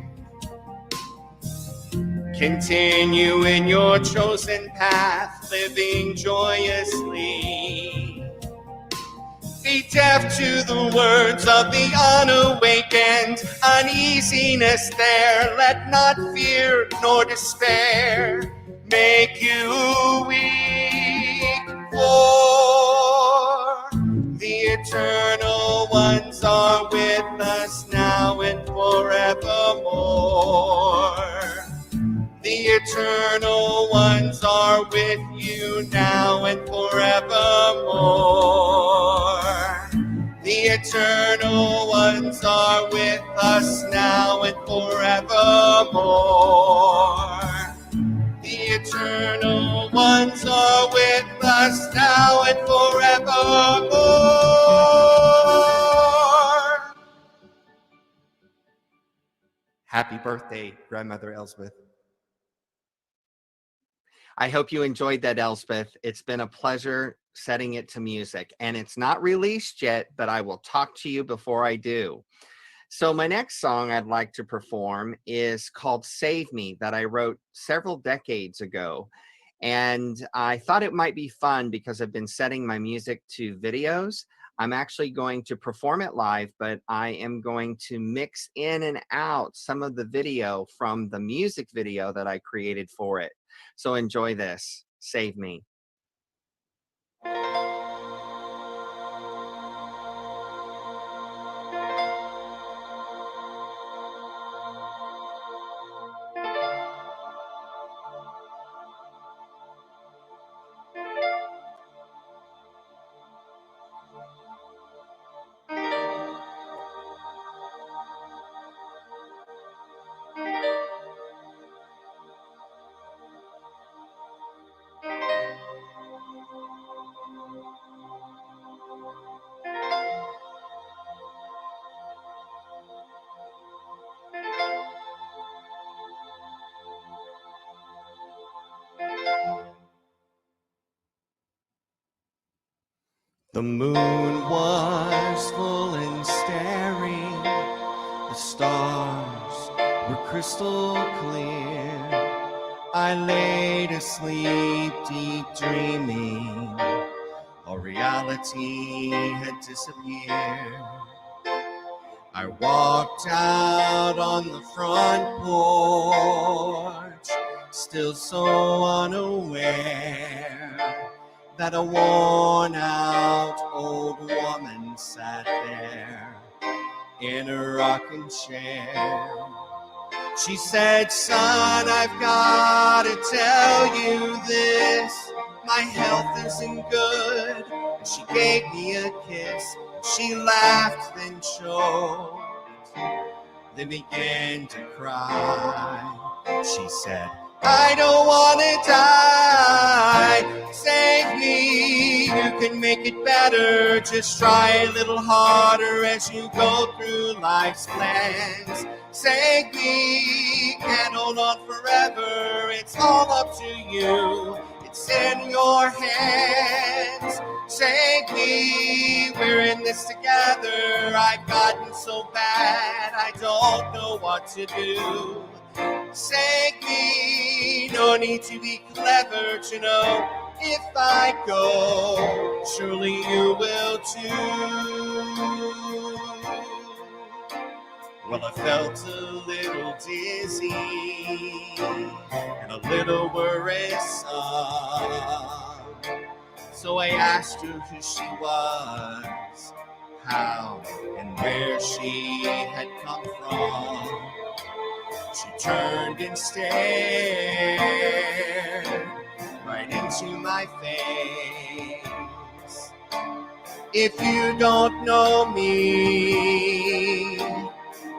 Continue in your chosen path, living joyously. Be deaf to the words of the unawakened, uneasiness there, let not fear nor despair make you weak, for the eternal ones are with us now and forevermore. The eternal ones are with you now and forevermore. The eternal ones are with us now and forevermore. The eternal ones are with us now and forevermore. Happy birthday, Grandmother Elspeth. I hope you enjoyed that, Elspeth. It's been a pleasure setting it to music, and it's not released yet, but I will talk to you before I do. So my next song I'd like to perform is called Save Me, that I wrote several decades ago. And I thought it might be fun because I've been setting my music to videos. I'm actually going to perform it live, but I am going to mix in and out some of the video from the music video that I created for it. So enjoy this. Save Me. The moon was full and staring, the stars were crystal clear. I laid asleep, deep dreaming, all reality had disappeared. I walked out on the front porch, still so unaware that a worn-out old woman sat there in a rocking chair. She said, "Son, I've got to tell you this, my health isn't good." And she gave me a kiss, she laughed, then choked, then began to cry. She said, "I don't want to die, save me, you can make it better, just try a little harder as you go through life's plans. Save me, can't hold on forever, it's all up to you, it's in your hands. Save me, we're in this together, I've gotten so bad, I don't know what to do. Save me, no need to be clever to know if I go, surely you will too." Well, I felt a little dizzy and a little worrisome, so I asked her who she was, how and where she had come from. She turned and stared right into my face. "If you don't know me,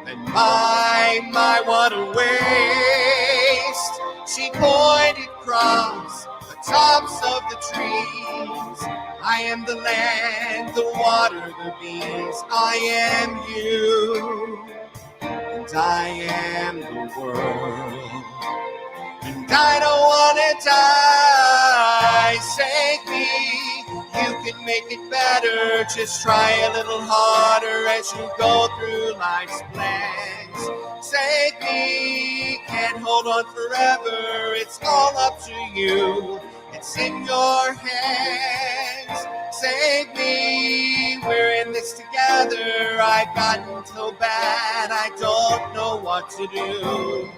then my, what a waste." She pointed across tops of the trees. I am the land, the water, the bees. I am you, and I am the world. And I don't wanna die. Save me. You can make it better. Just try a little harder as you go through life's plans. Save me. Can't hold on forever. It's all up to you. It's in your hands. Save me. We're in this together. I've gotten so bad. I don't know what to do.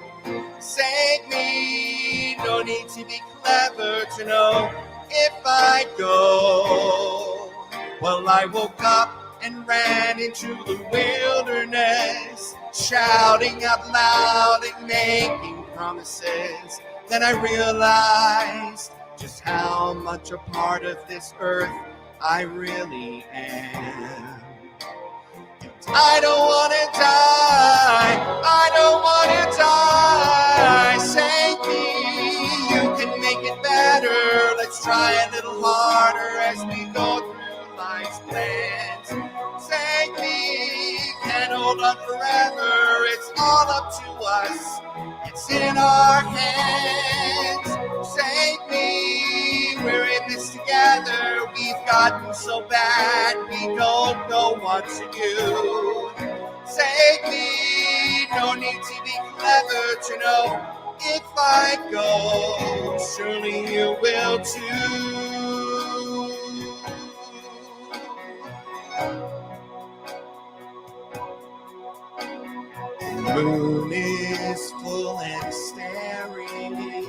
Save me, no need to be clever to know if I go. Well, I woke up and ran into the wilderness, shouting out loud and making promises. Then I realized just how much a part of this earth I really am. I don't want to die. I don't want to die. Save me. You can make it better. Let's try a little harder as we go through life's plans. Save me. Can't hold on forever. It's all up to us. It's in our hands. Save me. We're in this together. We've gotten so bad. We don't know what to do. Save me. No need to be clever to know if I go. Surely you will too. The moon is full and staring.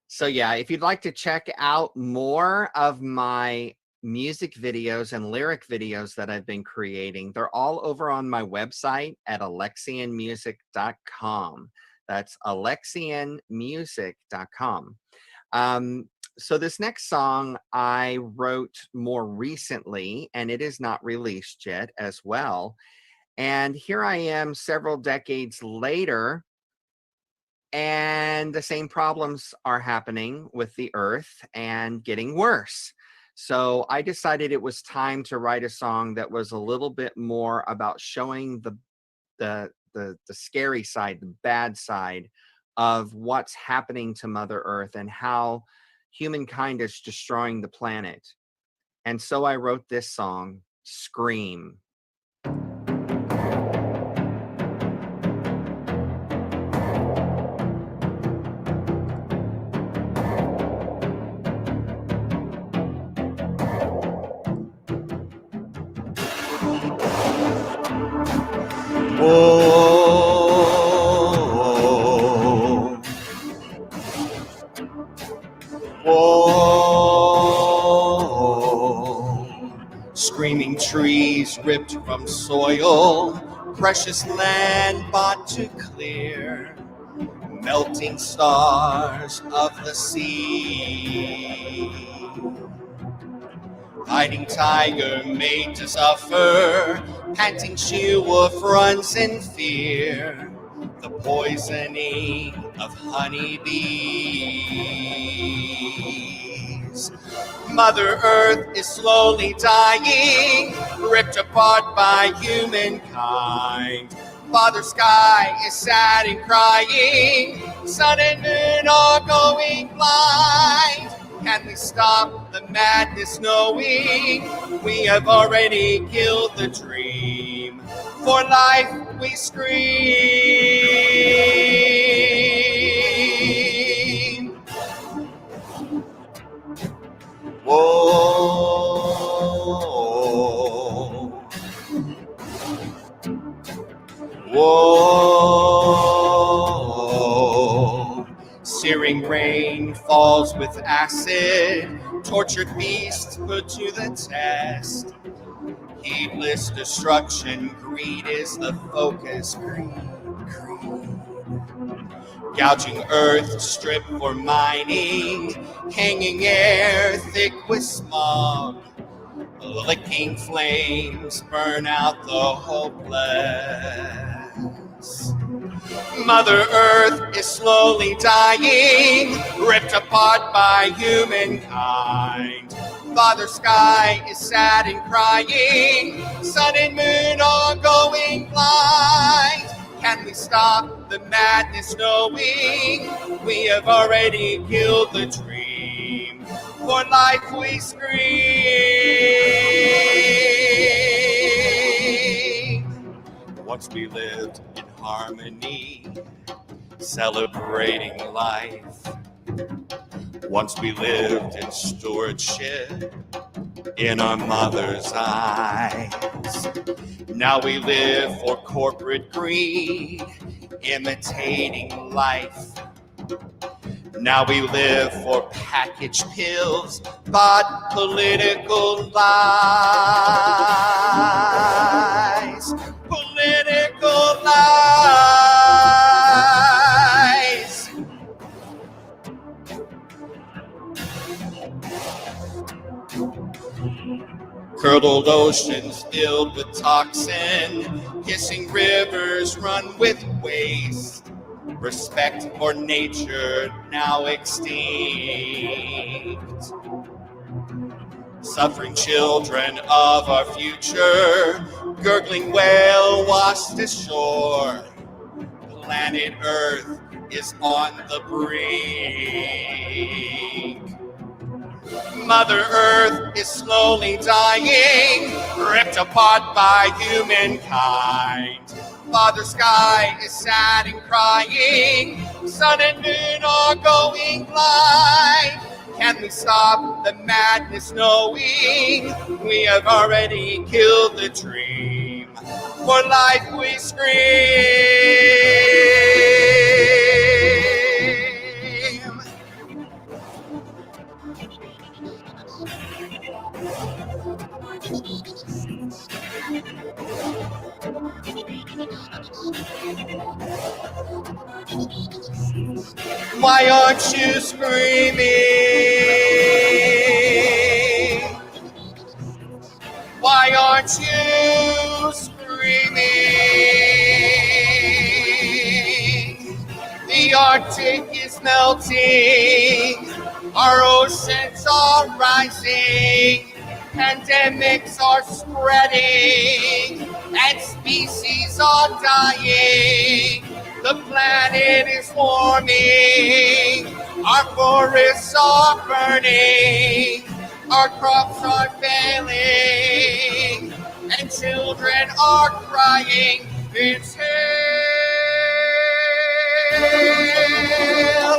So yeah, if you'd like to check out more of my music videos and lyric videos that I've been creating, they're all over on my website at alexianmusic.com. That's alexianmusic.com. So this next song I wrote more recently, and it is not released yet as well. And here I am several decades later, and the same problems are happening with the earth and getting worse. So I decided it was time to write a song that was a little bit more about showing the scary side, the bad side of what's happening to Mother Earth and how humankind is destroying the planet. And so I wrote this song, Scream. Whoa, whoa, screaming trees ripped from soil, precious land bought to clear, melting stars of the sea. Hiding tiger made to suffer, panting she-wolf runs in fear, the poisoning of honeybees. Mother Earth is slowly dying, ripped apart by humankind. Father Sky is sad and crying, sun and moon are going blind. Can we stop the madness knowing we have already killed the dream? For life we scream. Whoa, whoa, searing rain falls with acid, tortured beasts put to the test. Heedless destruction, greed is the focus, greed. Gouging earth, stripped for mining, hanging air thick with smog. Licking flames burn out the hopeless. Mother Earth is slowly dying, ripped apart by humankind. Father Sky is sad and crying, sun and moon are going blind. Can we stop the madness knowing we have already killed the dream? For life we scream. Once we lived in harmony, celebrating life. Once we lived in stewardship in our mother's eyes. Now we live for corporate greed, imitating life. Now we live for packaged pills, but political lies. Political lies. Curdled oceans filled with toxin, hissing rivers run with waste. Respect for nature now extinct. Suffering children of our future, gurgling whale washed ashore. Planet Earth is on the brink. Mother Earth is slowly dying, ripped apart by humankind. Father Sky is sad and crying, sun and moon are going blind. Can we stop the madness knowing we have already killed the dream? For life we scream. Why aren't you screaming? Why aren't you screaming? The Arctic is melting, our oceans are rising, pandemics are spreading, and species are dying. The planet is warming, our forests are burning, our crops are failing, and children are crying. It's hell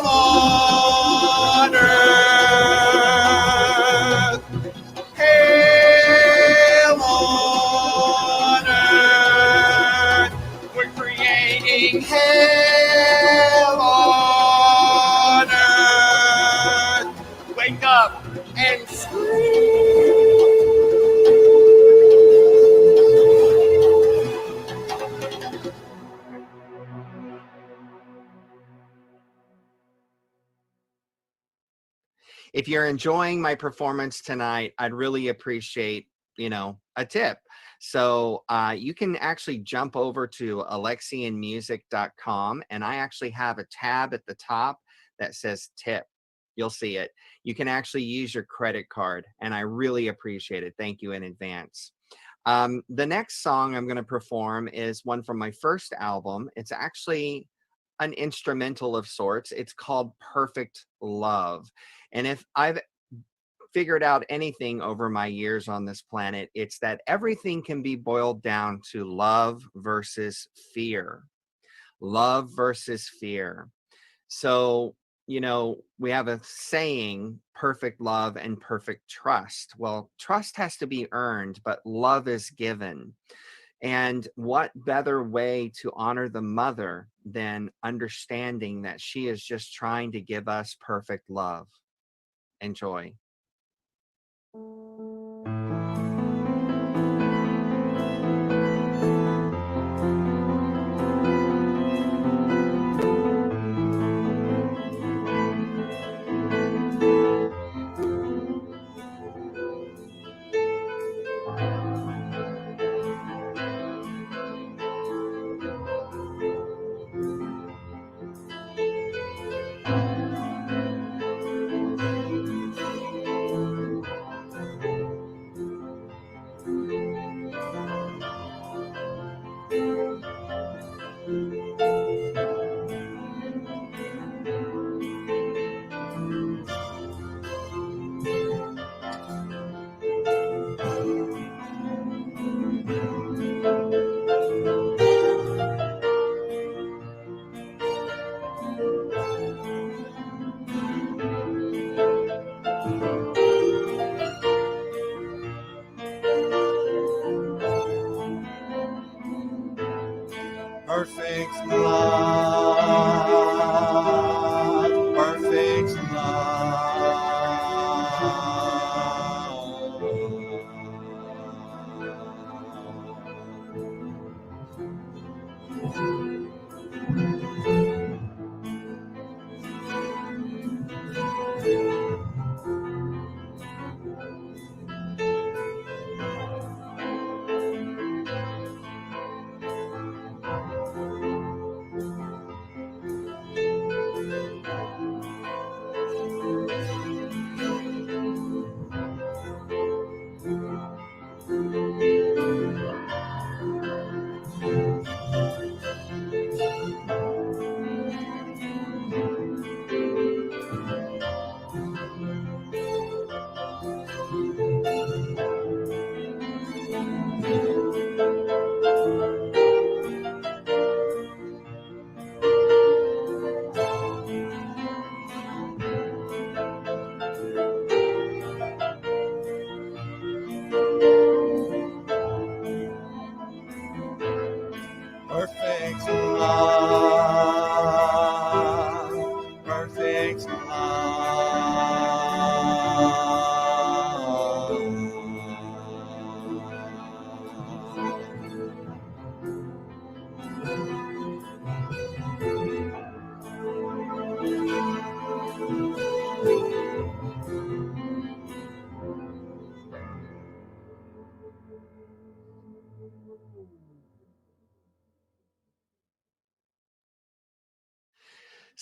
on earth. Hell on earth. We're creating hell on earth. Wake up and scream. If you're enjoying my performance tonight, I'd really appreciate, a tip. So you can actually jump over to alexianmusic.com, and I actually have a tab at the top that says tip. You'll see it. You can actually use your credit card, and I really appreciate it. Thank you in advance. The next song I'm going to perform is one from my first album. It's actually an instrumental of sorts. It's called Perfect Love. And if I've figured out anything over my years on this planet, it's that everything can be boiled down to love versus fear. Love versus fear. So, we have a saying, perfect love and perfect trust. Well, trust has to be earned, but love is given. And what better way to honor the mother than understanding that she is just trying to give us perfect love? Enjoy.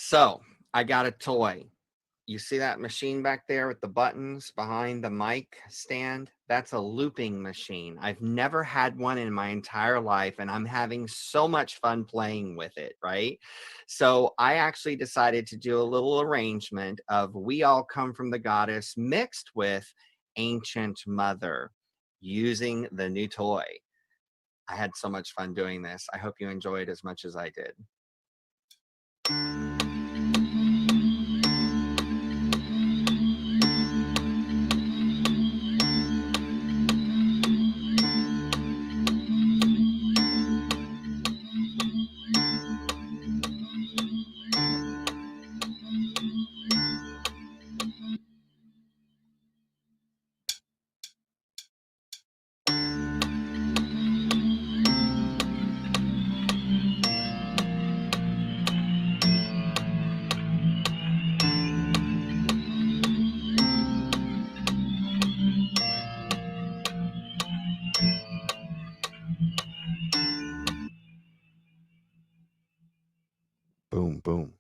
So I got a toy. You see that machine back there with the buttons behind the mic stand? That's a looping machine. I've never had one in my entire life, and I'm having so much fun playing with it, right? So I actually decided to do a little arrangement of We All Come from the Goddess mixed with Ancient Mother using the new toy. I had so much fun doing this. I hope you enjoyed as much as I did. Boom, boom.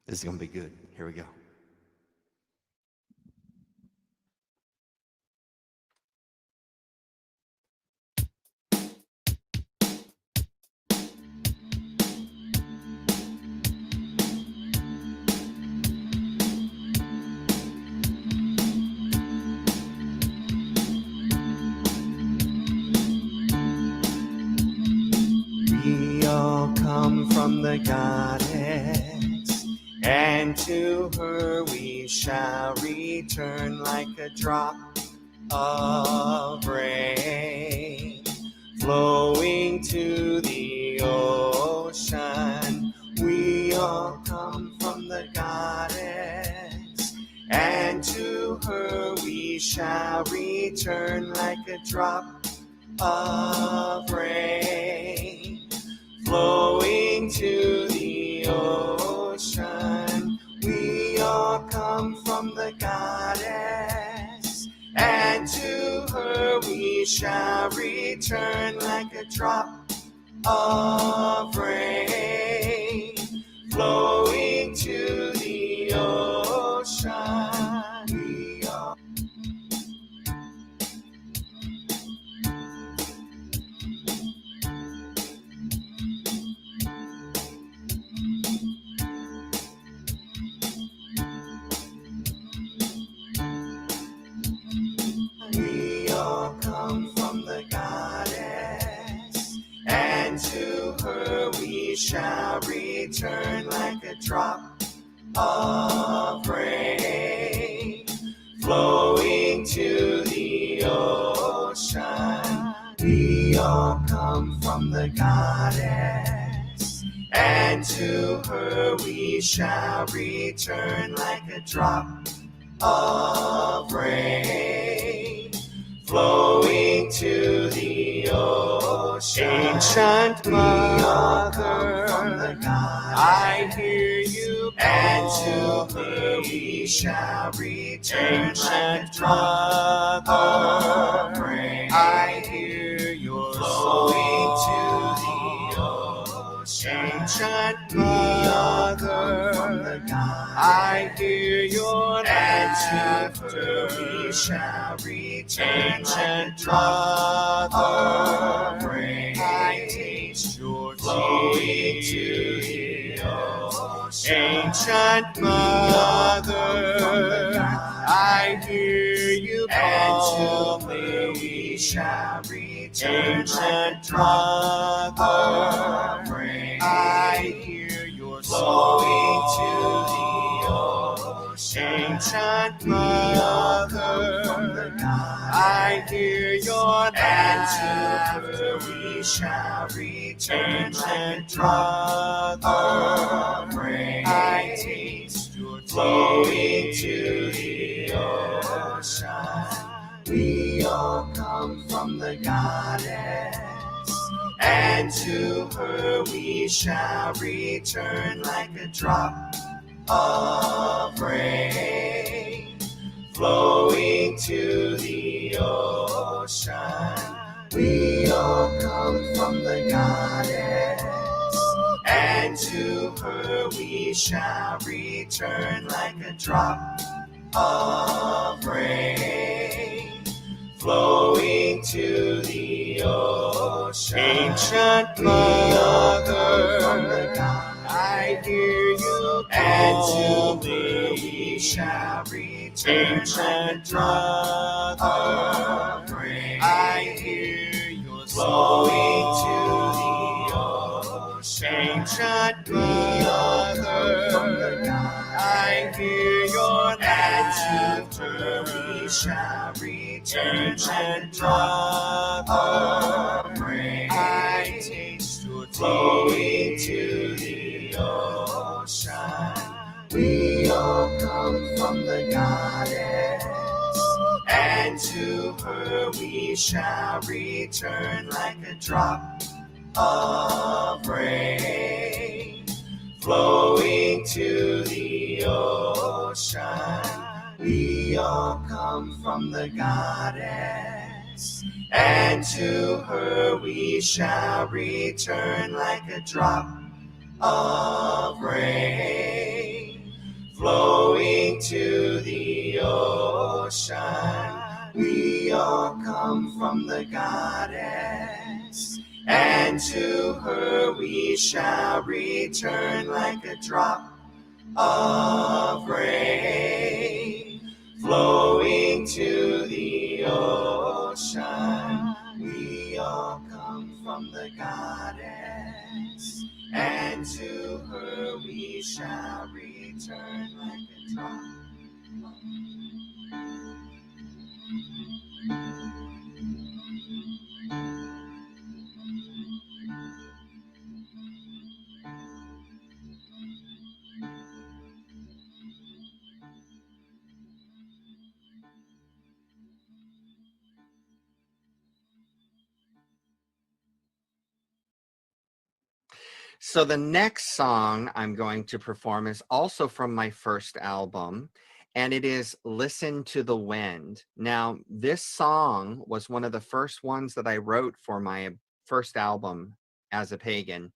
This is going to be good. Here we go. We all come from the goddess, and to her we shall return like a drop of rain flowing to the ocean. We all come from the goddess, and to her we shall return like a drop of rain flowing to the ocean. We all come from the goddess, and to her we shall return like a drop of rain flowing to the ocean. We all come from the goddess, and to her we shall return like a drop of rain flowing to the ocean. We all come from the goddess, and to her we shall return like a drop of rain flowing to the ocean. Ancient Mother, I hear you call, and to her we shall return. Ancient Mother, of rain, I hear your flowing to the ocean. Ancient Mother, I I hear your laughter. We shall return. Ancient mother, I taste your flowing to the ocean. Ancient mother, I hear you call me. We shall return. Ancient mother, I hear your flowing to the ocean. Ancient mother, I hear your laughter. We shall return. Ancient mother, I taste your flowing to the ocean. We all come from the goddess, and to her we shall return like a drop of rain flowing to the ocean. We all come from the goddess, and to her we shall return like a drop of rain flowing to the ocean. Ancient mother, I hear you call me. We shall return. Ancient mother, I hear your flowing to the ocean. Ancient mother, I hear your laughter. We shall return. Ancient mother, I taste your flowing to the ocean. We all come from the goddess, and to her we shall return like a drop of rain flowing to the ocean. We all come from the goddess, and to her we shall return like a drop of rain flowing to the ocean. We all come from the goddess, and to her we shall return like a drop of rain flowing to the ocean. We all come from the goddess, and to her we shall return like a drop. So the next song I'm going to perform is also from my first album, and it is Listen to the Wind. Now, this song was one of the first ones that I wrote for my first album as a pagan.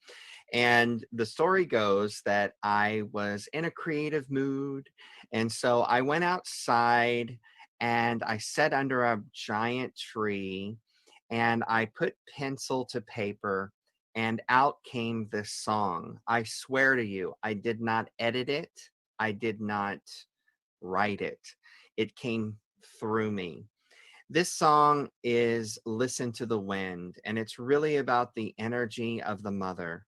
And the story goes that I was in a creative mood, and so I went outside and I sat under a giant tree and I put pencil to paper, and out came this song. I swear to you, I did not edit it. I did not write it. It came through me. This song is Listen to the Wind, and it's really about the energy of the mother.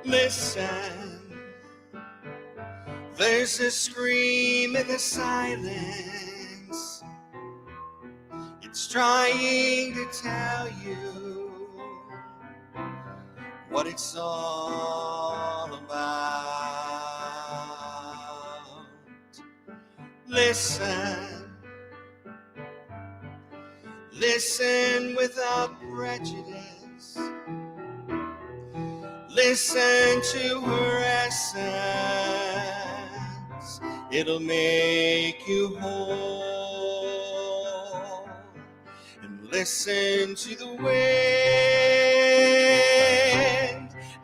Listen, there's a scream in the silence. It's trying to tell you what it's all about. Listen, Listen without prejudice. Listen to her essence. It'll make you whole. And listen to the wind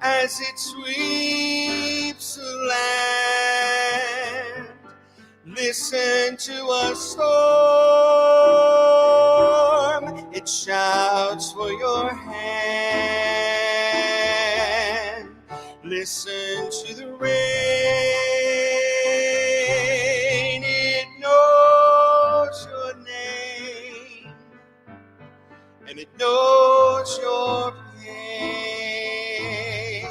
as it sweeps the land. Listen to a storm. It shouts for your hand. Listen to the rain. It knows your name. And it knows your pain.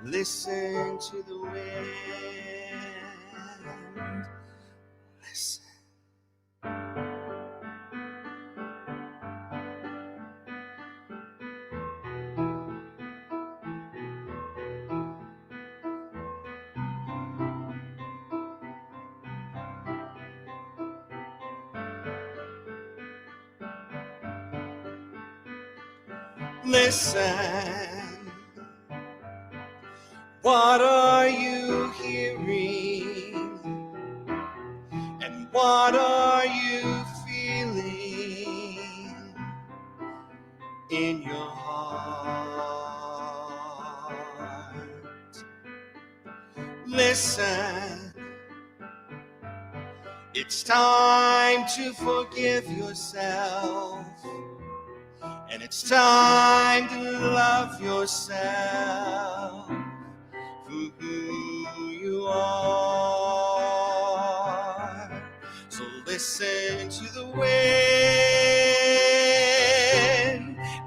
Listen to the wind. Listen. Listen. What are you hearing? And what are you feeling in your heart? Listen. It's time to forgive yourself. And it's time to love yourself for who you are. So listen to the wind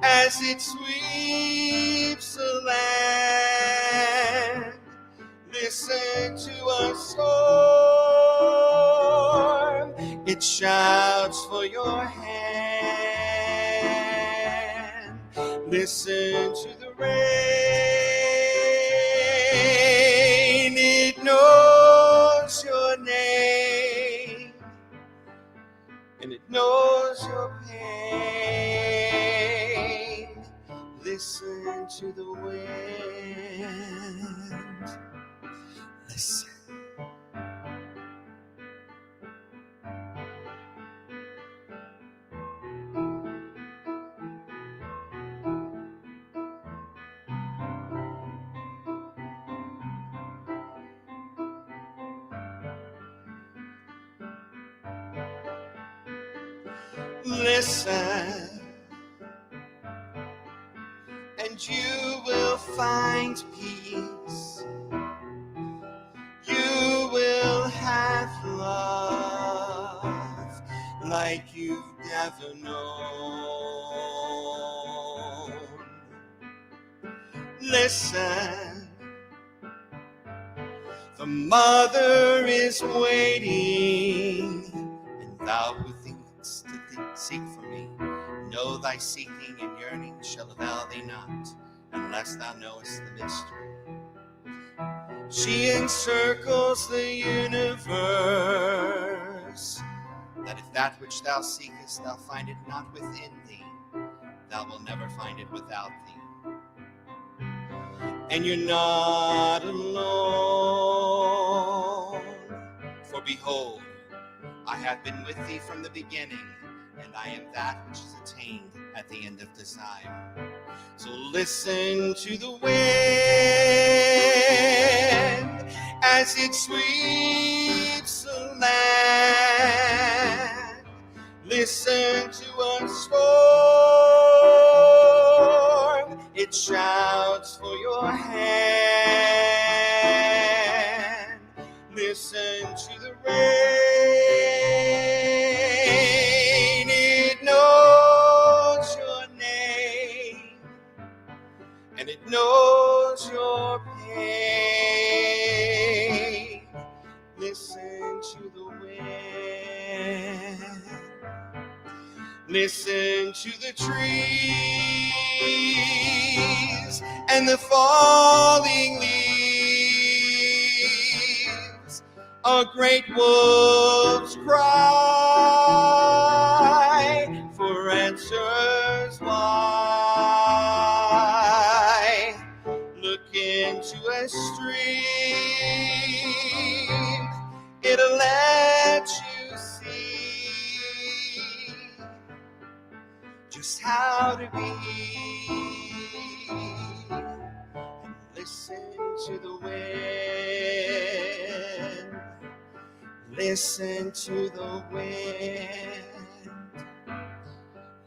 as it sweeps the land. Listen to a storm. It shouts for your hand. Listen to the rain. It knows your name. And it knows your pain. Listen to the wind. Listen. Listen, and you will find peace. You will have love like you've never known. Listen, the mother is waiting, and thou who thinkst to seek for me, know thy seeking and yearning shall avail thee not, unless thou knowest the mystery. She encircles the universe, that if that which thou seekest thou find it not within thee, thou wilt never find it without thee. And you're not alone, for behold, I have been with thee from the beginning, and I am that which is attained at the end of desire. So listen to the wind as it sweeps the land. Listen to a storm. It shouts for your hand. Listen to the rain. It knows your name. And it knows your pain. Listen to the wind. Listen to the trees and the falling leaves. A great wolf's cry, for as a stream. It'll let you see just how to be. And listen to the wind. Listen to the wind.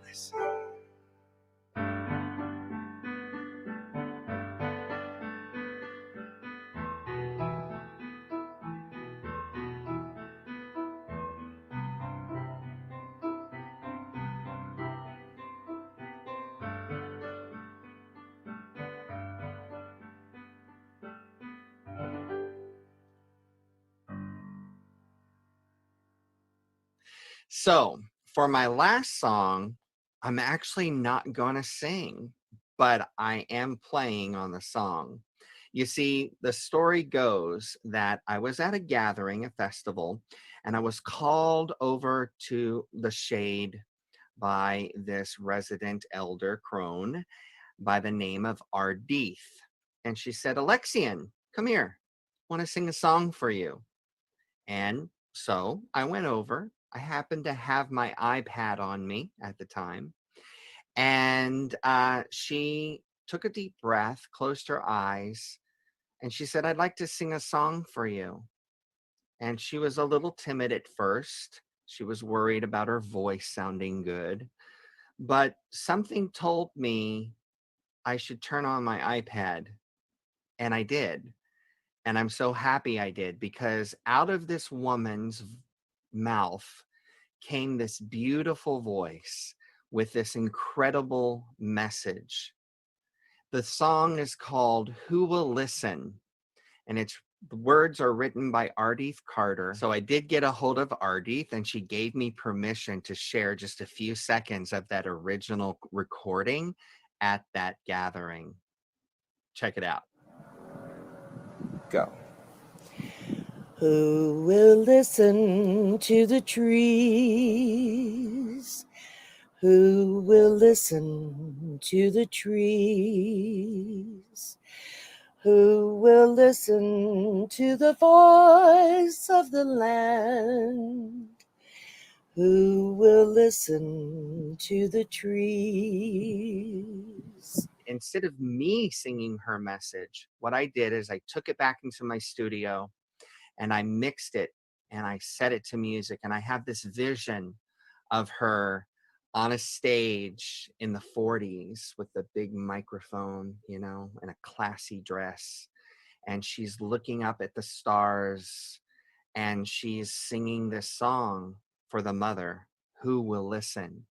Listen. So, for my last song, I'm actually not going to sing, but I am playing on the song. You see, the story goes that I was at a gathering, a festival, and I was called over to the shade by this resident elder crone by the name of Ardith. And she said, Alexian, come here. I want to sing a song for you. And so I went over. I happened to have my iPad on me at the time. And she took a deep breath, closed her eyes, and she said, I'd like to sing a song for you. And she was a little timid at first. She was worried about her voice sounding good. But something told me I should turn on my iPad. And I did. And I'm so happy I did, because out of this woman's mouth came this beautiful voice with this incredible message. The song is called Who Will Listen? And the words are written by Ardith Carter. So I did get a hold of Ardith, and she gave me permission to share just a few seconds of that original recording at that gathering. Check it out. Go. Who will listen to the trees? Who will listen to the trees? Who will listen to the voice of the land? Who will listen to the trees? Instead of me singing her message, what I did is I took it back into my studio and I mixed it and I set it to music. And I have this vision of her on a stage in the 40s with the big microphone, you know, and a classy dress. And she's looking up at the stars and she's singing this song for the mother. Who will listen?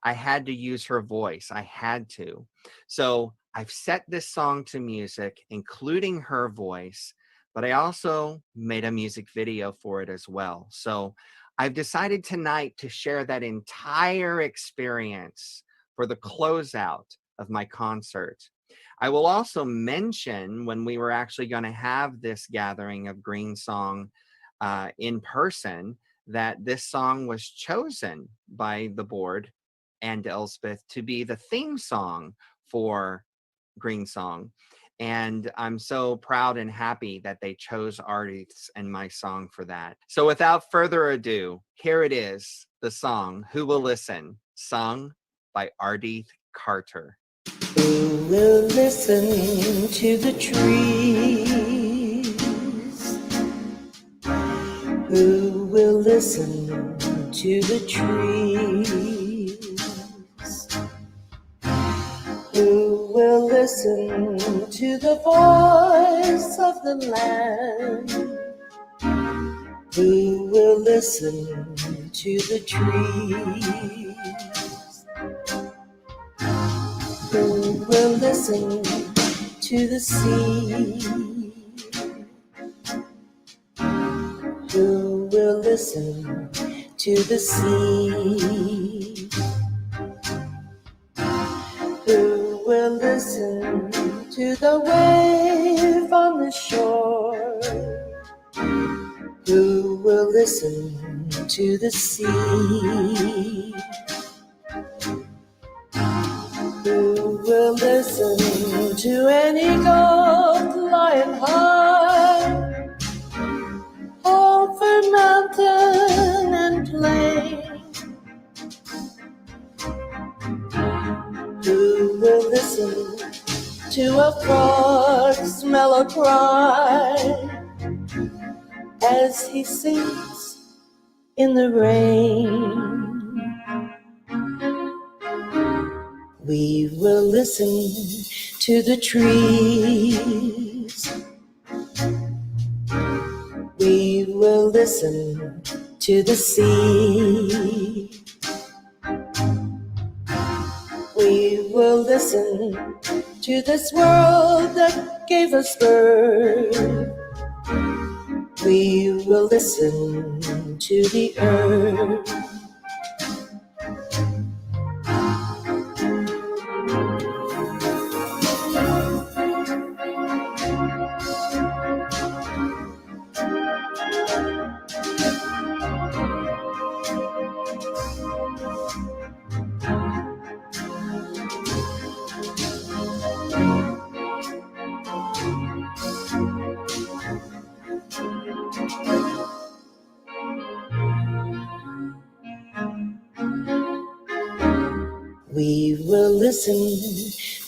I had to use her voice. I had to. So I've set this song to music, including her voice, but I also made a music video for it as well. So I've decided tonight to share that entire experience for the closeout of my concert. I will also mention when we were actually going to have this gathering of GreenSong in person, that this song was chosen by the board and Elspeth to be the theme song for GreenSong. And I'm so proud and happy that they chose Ardith's and my song for that. So without further ado, here it is, the song Who Will Listen, sung by Ardith Carter. Who will listen to the trees? Who will listen to the trees? Who will listen to the voice of the land? Who will listen to the trees? Who will listen to the sea? Who will listen to the sea? Who will listen to the wave on the shore? Who will listen to the sea? Who will listen to an eagle fly of frogs smell a cry as he sings in the rain. We will listen to the trees. We will listen to the sea. We will listen to this world that gave us birth. We will listen to the earth. We will listen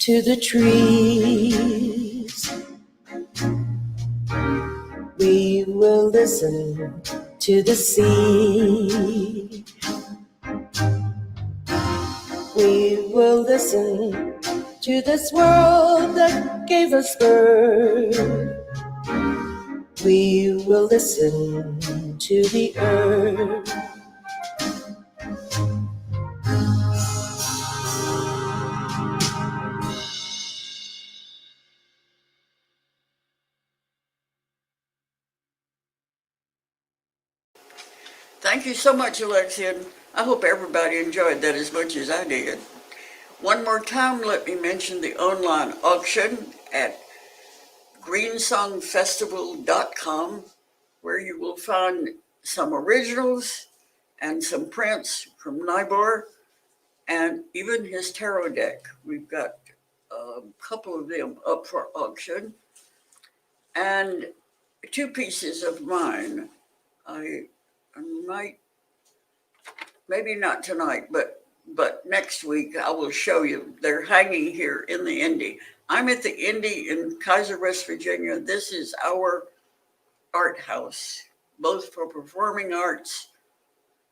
to the trees. We will listen to the sea. We will listen to this world that gave us birth. We will listen to the earth. Thank you so much, Alexian. I hope everybody enjoyed that as much as I did. One more time, let me mention the online auction at GreenSongFestival.com, where you will find some originals and some prints from Nybor and even his tarot deck. We've got a couple of them up for auction, and 2 pieces of mine. I might, maybe not tonight, but next week I will show you. They're hanging here in the Indy. I'm at the Indy in Kaiser, West Virginia. This is our art house, both for performing arts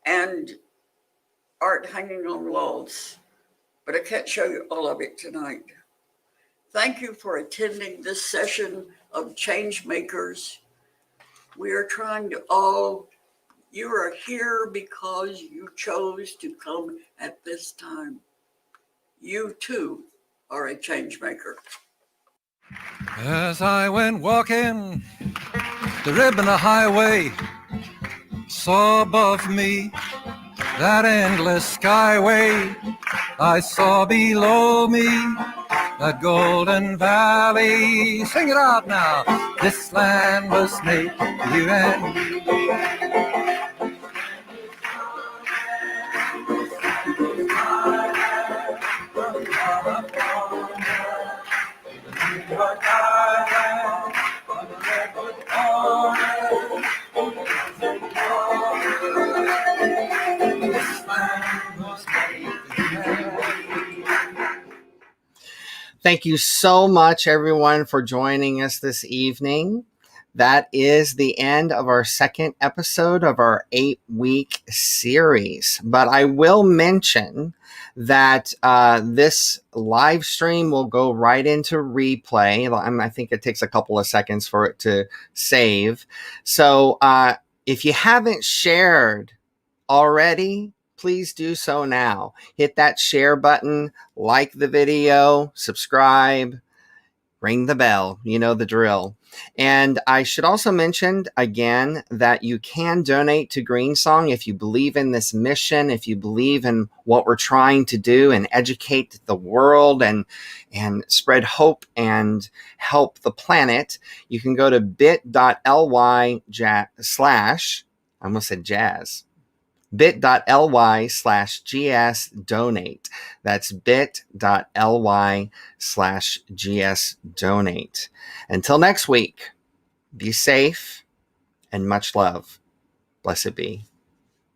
and art hanging on walls. But I can't show you all of it tonight. Thank you for attending this session of Changemakers. We are trying to you are here because you chose to come at this time. You too are a change maker. As I went walking the ribbon of highway, saw above me that endless skyway. I saw below me that golden valley. Sing it out now. This land was made for you and me. Thank you so much, everyone, for joining us this evening. That is the end of our second episode of our 8-week series. But I will mention that this live stream will go right into replay. I think it takes a couple of seconds for it to save. So if you haven't shared already, please do so now. Hit that share button, like the video, subscribe, ring the bell. You know the drill. And I should also mention again that you can donate to GreenSong if you believe in this mission, if you believe in what we're trying to do and educate the world and spread hope and help the planet. You can go to bit.ly/, I almost said jazz, bit.ly/GSDonate. That's bit.ly/GSDonate. Until next week, be safe and much love. Blessed be.